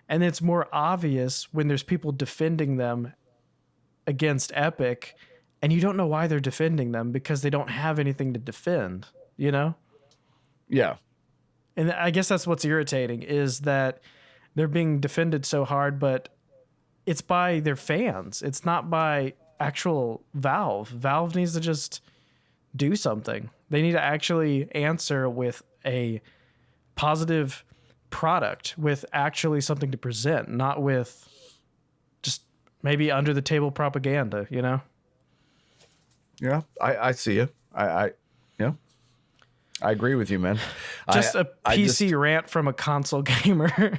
And it's more obvious when there's people defending them against Epic and you don't know why they're defending them because they don't have anything to defend, you know? Yeah. And I guess that's what's irritating is that they're being defended so hard, but it's by their fans. It's not by actual Valve. Valve needs to just do something. They need to actually answer with a positive product, with actually something to present, not with just maybe under the table propaganda, you know? Yeah, I see you. I agree with you, man. Just a PC rant from a console gamer.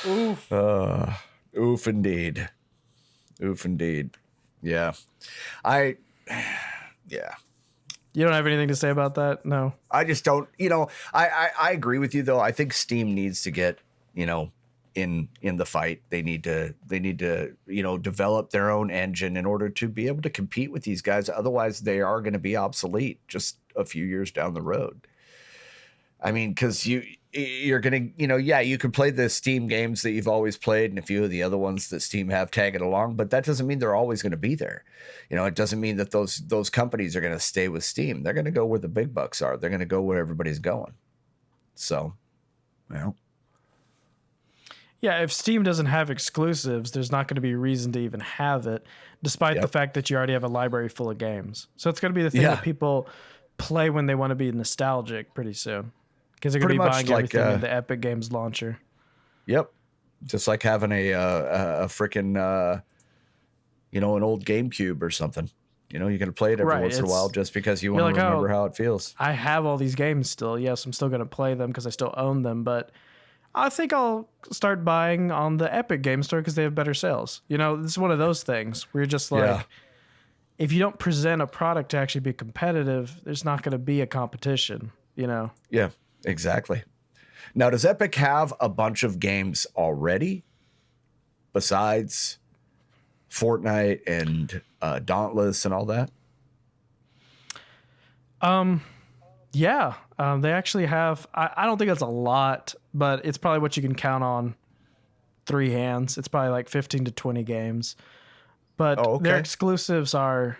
Oof. Oof indeed. Oof indeed. Yeah. You don't have anything to say about that? No. I just don't, I agree with you though. I think Steam needs to get, in the fight. They need to, develop their own engine in order to be able to compete with these guys. Otherwise they are going to be obsolete just a few years down the road. I mean, because you're going to, you can play the Steam games that you've always played and a few of the other ones that Steam have tagging along, but that doesn't mean they're always going to be there. It doesn't mean that those companies are going to stay with Steam. They're going to go where the big bucks are. They're going to go where everybody's going. So, well. Yeah, if Steam doesn't have exclusives, there's not going to be a reason to even have it, despite the fact that you already have a library full of games. So it's going to be the thing that people play when they want to be nostalgic pretty soon. because they're going to Pretty be much buying like, everything in the Epic Games launcher. yep. Just like having a freaking, an old GameCube or something. You're going to play it every Right, once in a while just because you want to like, remember how it feels. I have all these games still. Yes, I'm still going to play them because I still own them, but I think I'll start buying on the Epic Game Store because they have better sales. This is one of those things where you're just like, Yeah. if you don't present a product to actually be competitive, there's not going to be a competition, Yeah, exactly. Now, does Epic have a bunch of games already besides Fortnite and Dauntless and all that? Yeah, they actually have. I don't think that's a lot, but it's probably what you can count on 3 hands. It's probably like 15 to 20 games. But Oh, okay. their exclusives are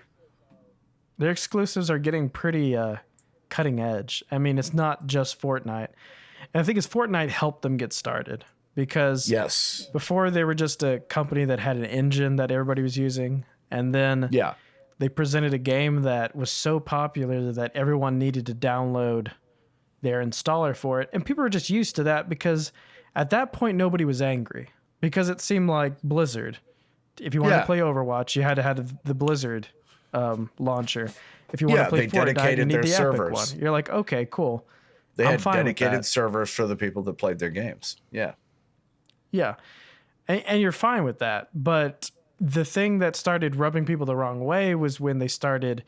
getting pretty cutting edge. I mean, it's not just Fortnite. And I think it's Fortnite helped them get started because Yes. before they were just a company that had an engine that everybody was using, and then Yeah. they presented a game that was so popular that everyone needed to download their installer for it. And people were just used to that because at that point, nobody was angry because it seemed like Blizzard. If you wanted to play Overwatch, you had to have the Blizzard launcher. If you want to play Fortnite, you need the Epic one. You're like, okay, cool. They I'm had fine with dedicated that. servers for the people that played their games. Yeah. Yeah. And you're fine with that. But the thing that started rubbing people the wrong way was when they started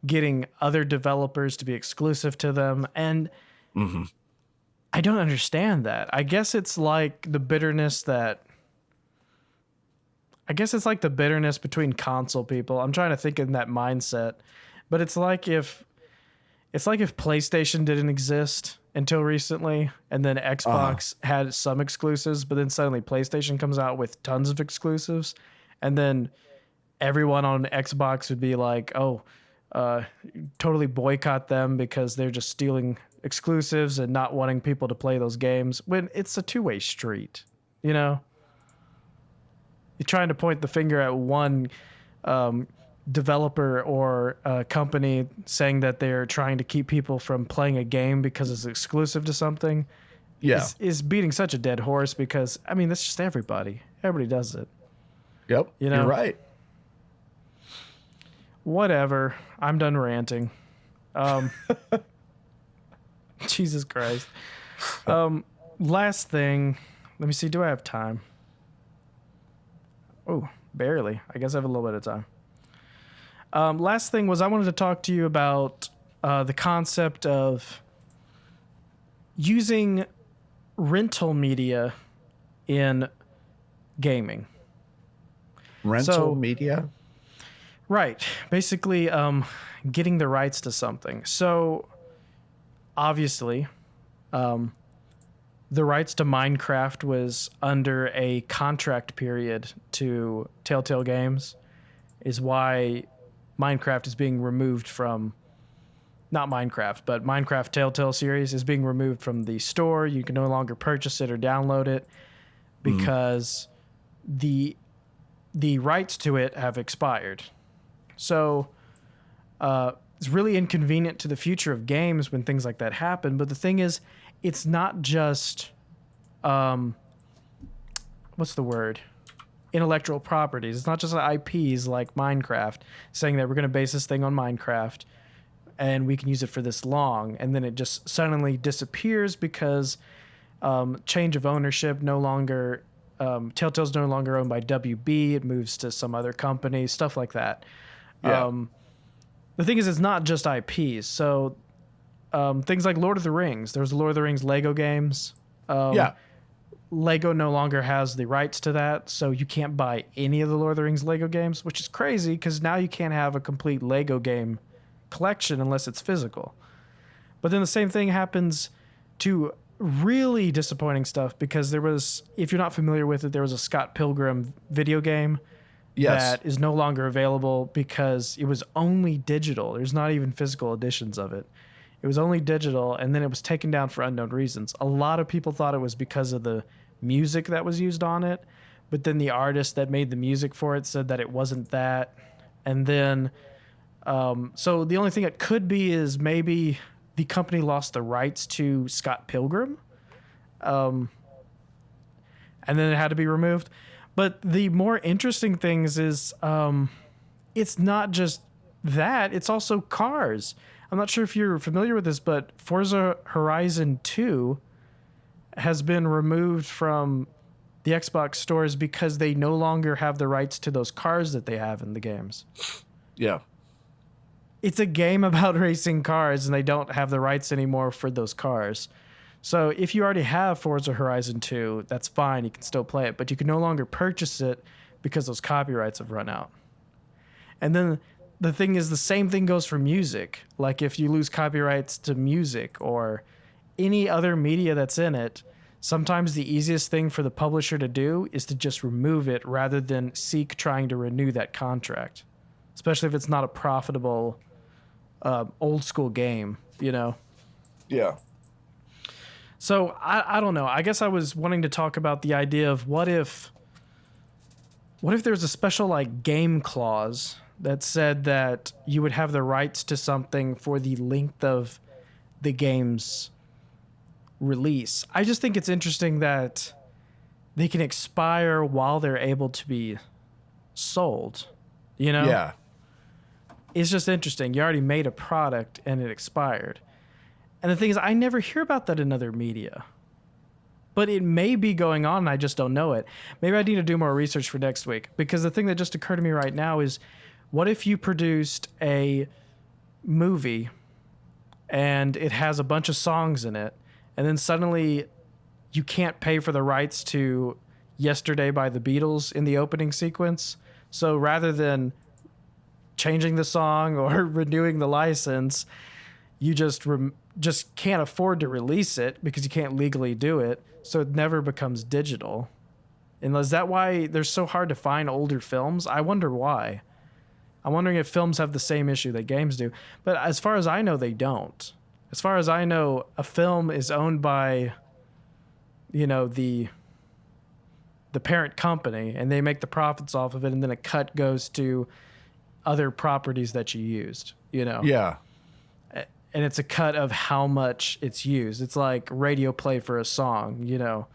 getting other developers to be exclusive to them. And I don't understand that. I guess it's like the bitterness between console people. I'm trying to think in that mindset. But it's like if PlayStation didn't exist until recently, and then Xbox had some exclusives, but then suddenly PlayStation comes out with tons of exclusives, and then everyone on Xbox would be like, totally boycott them because they're just stealing exclusives and not wanting people to play those games, when it's a two-way street, You're trying to point the finger at one developer or a company saying that they're trying to keep people from playing a game because it's exclusive to something. Yeah. Is beating such a dead horse because, I mean, that's just everybody. Everybody does it. Yep. You're right. Whatever. I'm done ranting. Jesus Christ. Last thing. Let me see. Do I have time? Oh, barely. I guess I have a little bit of time. Last thing was I wanted to talk to you about the concept of using rental media in gaming. Rental media? Right. Basically, getting the rights to something. So, obviously, the rights to Minecraft was under a contract period to Telltale Games, is why Minecraft is being removed from, not Minecraft, but Minecraft Telltale series is being removed from the store. You can no longer purchase it or download it because the rights to it have expired. So it's really inconvenient to the future of games when things like that happen. But the thing is, it's not just, what's the word? Intellectual properties. It's not just IPs like Minecraft saying that we're going to base this thing on Minecraft and we can use it for this long, and then it just suddenly disappears because change of ownership, no longer Telltale's no longer owned by WB, it moves to some other company, stuff like that. The thing is, it's not just IPs. So things like Lord of the Rings, there's Lord of the Rings Lego games. Lego no longer has the rights to that, so you can't buy any of the Lord of the Rings Lego games, which is crazy because now you can't have a complete Lego game collection unless it's physical. But then the same thing happens to really disappointing stuff because there was, if you're not familiar with it, there was a Scott Pilgrim video game that is no longer available because it was only digital. There's not even physical editions of it. It was only digital, and then it was taken down for unknown reasons. A lot of people thought it was because of the music that was used on it, but then the artist that made the music for it said that it wasn't that. And then, so the only thing it could be is maybe the company lost the rights to Scott Pilgrim. And then it had to be removed. But the more interesting things is it's not just that, it's also cars. I'm not sure if you're familiar with this, but Forza Horizon 2 has been removed from the Xbox stores because they no longer have the rights to those cars that they have in the games. Yeah. It's a game about racing cars and they don't have the rights anymore for those cars. So if you already have Forza Horizon 2, that's fine. You can still play it, but you can no longer purchase it because those copyrights have run out. And then the thing is, the same thing goes for music. Like if you lose copyrights to music or any other media that's in it, sometimes the easiest thing for the publisher to do is to just remove it rather than seek trying to renew that contract, especially if it's not a profitable old school game, you know? Yeah. So I don't know. I guess I was wanting to talk about the idea of what if there's a special like game clause that said that you would have the rights to something for the length of the game's release. I just think it's interesting that they can expire while they're able to be sold, you know? Yeah. It's just interesting. You already made a product and it expired. And the thing is, I never hear about that in other media. But it may be going on and I just don't know it. Maybe I need to do more research for next week. Because the thing that just occurred to me right now is, what if you produced a movie and it has a bunch of songs in it, and then suddenly you can't pay for the rights to Yesterday by the Beatles in the opening sequence? So rather than changing the song or renewing the license, you just can't afford to release it because you can't legally do it, so it never becomes digital. And is that why they're so hard to find older films? I wonder why. I'm wondering if films have the same issue that games do. But as far as I know, they don't. As far as I know, a film is owned by, you know, the parent company, and they make the profits off of it, and then a cut goes to other properties that you used, you know? Yeah. And it's a cut of how much it's used. It's like radio play for a song, you know,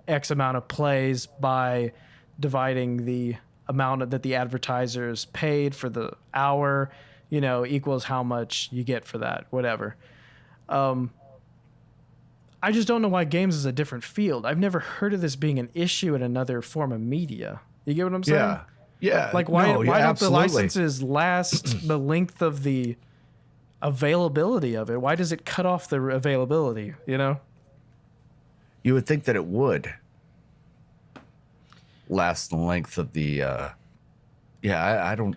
X amount of plays by dividing the amount that the advertisers paid for the hour, you know, equals how much you get for that, whatever. I just don't know why games is a different field. I've never heard of this being an issue in another form of media. You get what I'm saying? Yeah. Yeah. Like why don't absolutely. the licenses last the length of the availability of it? Why does it cut off the availability, you know? You would think that it would last the length of the I don't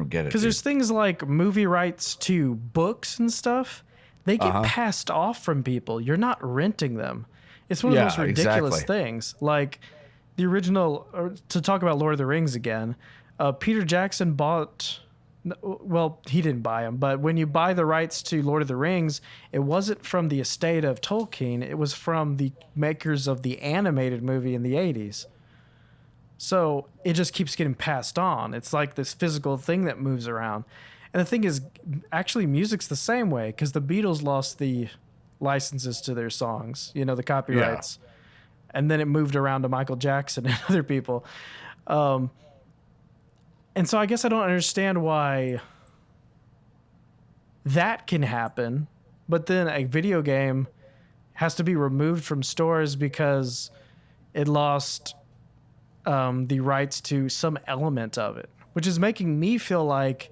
get it. Because there's things like movie rights to books and stuff. They get passed off from people. You're not renting them. It's one of the most ridiculous things. Like the original, or to talk about Lord of the Rings again, Peter Jackson bought, well, he didn't buy them, but when you buy the rights to Lord of the Rings, it wasn't from the estate of Tolkien. It was from the makers of the animated movie in the 80s. So it just keeps getting passed on. It's like this physical thing that moves around. And the thing is, actually, music's the same way, because the Beatles lost the licenses to their songs, you know, the copyrights. Yeah. And then it moved around to Michael Jackson and other people. And so I guess I don't understand why that can happen, but then a video game has to be removed from stores because it lost the rights to some element of it, which is making me feel like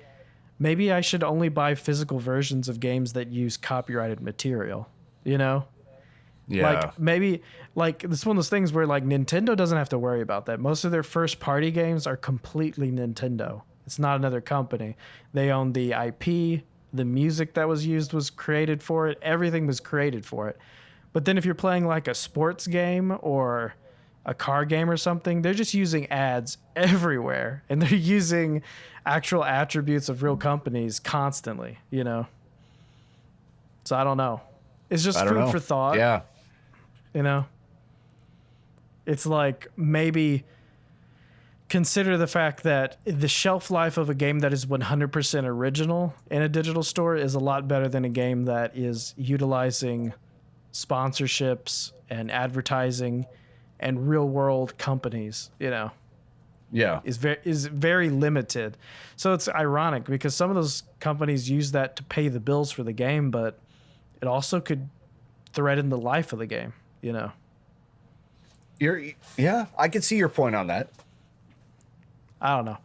maybe I should only buy physical versions of games that use copyrighted material, you know? Yeah. Like maybe like it's one of those things where like Nintendo doesn't have to worry about that. Most of their first party games are completely Nintendo. It's not another company. They own the IP, the music that was used was created for it. Everything was created for it. But then if you're playing like a sports game or a car game or something, they're just using ads everywhere, and they're using actual attributes of real companies constantly, you know? So I don't know. It's just food for thought. Yeah. You know? It's like maybe consider the fact that the shelf life of a game that is 100% original in a digital store is a lot better than a game that is utilizing sponsorships and advertising and real world companies, Yeah. is very limited. So it's ironic because some of those companies use that to pay the bills for the game, but it also could threaten the life of the game, Yeah, I can see your point on that. I don't know.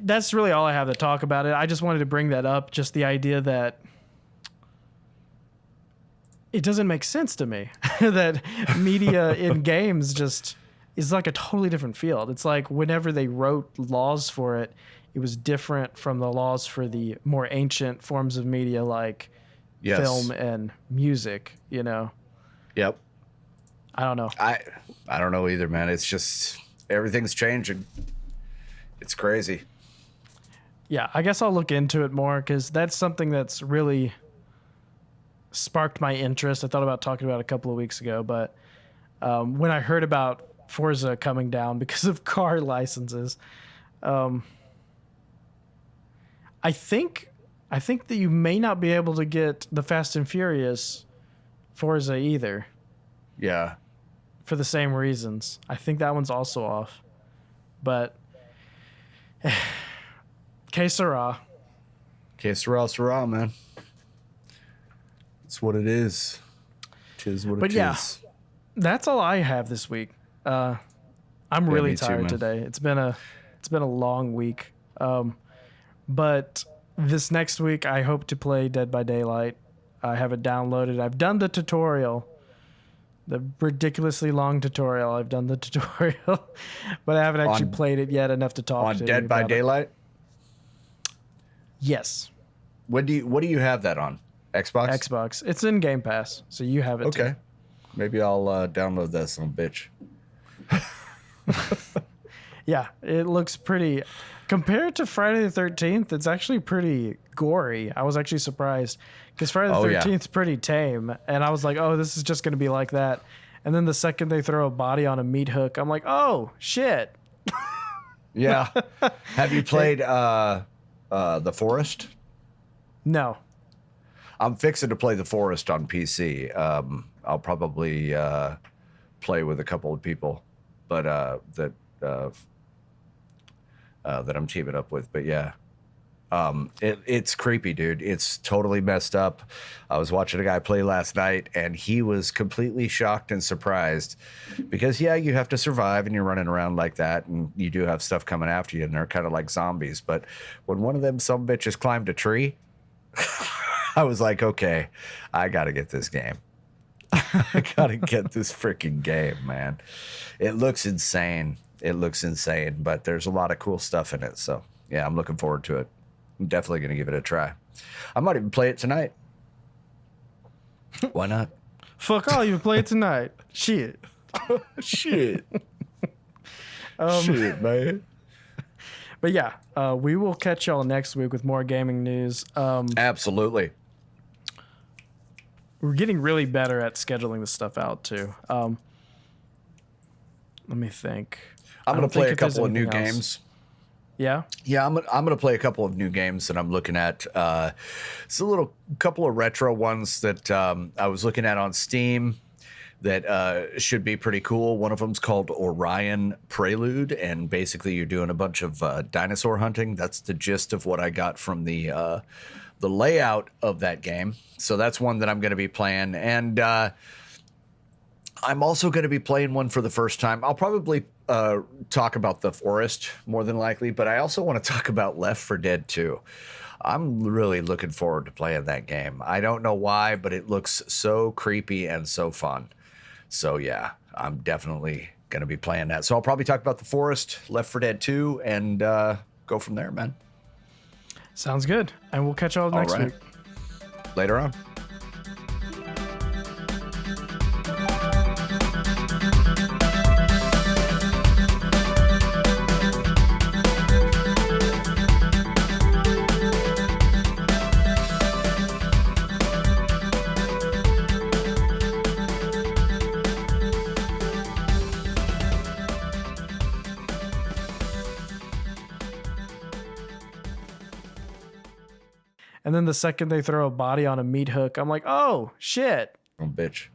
That's really all I have to talk about it. I just wanted to bring that up, just the idea that it doesn't make sense to me that media in games just is like a totally different field. It's like whenever they wrote laws for it, it was different from the laws for the more ancient forms of media like film and music, Yep. I don't know. I don't know either, man. It's just everything's changing. It's crazy. Yeah, I guess I'll look into it more because that's something that's really sparked my interest. I thought about talking about it a couple of weeks ago, but when I heard about Forza coming down because of car licenses, I think that you may not be able to get the Fast and Furious Forza either. Yeah. For the same reasons. I think that one's also off. But que sera. Que sera, sera, man. It's what it is. Tis what it is. Yeah, that's all I have this week. I'm really tired today. It's been a long week. But this next week I hope to play Dead by Daylight. I have it downloaded. I've done the tutorial. The ridiculously long tutorial. I've done the tutorial, but I haven't actually played it yet enough to talk on to Dead by Daylight. Yes. What do you have that on? Xbox? Xbox. It's in Game Pass, so you have it okay. too. Maybe I'll download that son bitch. Yeah, it looks pretty. Compared to Friday the 13th, it's actually pretty gory. I was actually surprised because Friday the 13th is pretty tame, and I was like, "Oh, this is just going to be like that." And then the second they throw a body on a meat hook, I'm like, "Oh shit!" Yeah. Have you played The Forest? No. I'm fixing to play The Forest on PC. I'll probably play with a couple of people, but that I'm teaming up with. But yeah, it's creepy, dude. It's totally messed up. I was watching a guy play last night, and he was completely shocked and surprised because, yeah, you have to survive, and you're running around like that, and you do have stuff coming after you, and they're kind of like zombies. But when one of them sumbitches climbed a tree, I was like, okay, I got to get this game. I got to get this freaking game, man. It looks insane. But there's a lot of cool stuff in it. So, yeah, I'm looking forward to it. I'm definitely going to give it a try. I might even play it tonight. Why not? Fuck all, you play it tonight. Shit. Shit. Shit, man. But yeah, we will catch y'all next week with more gaming news. Absolutely. We're getting really better at scheduling this stuff out, too. Let me think. I'm going to play a couple of new games. Yeah? Yeah, I'm going to play a couple of new games that I'm looking at. It's a couple of retro ones that I was looking at on Steam that should be pretty cool. One of them's called Orion Prelude, and basically you're doing a bunch of dinosaur hunting. That's the gist of what I got from the layout of that game. So that's one that I'm going to be playing. And I'm also going to be playing one for the first time. I'll probably talk about The Forest more than likely, but I also want to talk about Left 4 Dead 2. I'm really looking forward to playing that game. I don't know why, but it looks so creepy and so fun. So yeah, I'm definitely going to be playing that. So I'll probably talk about The Forest, Left 4 Dead 2, and go from there, man. Sounds good. And we'll catch y'all next week. Later on. And then the second they throw a body on a meat hook, I'm like, oh shit. Oh, bitch.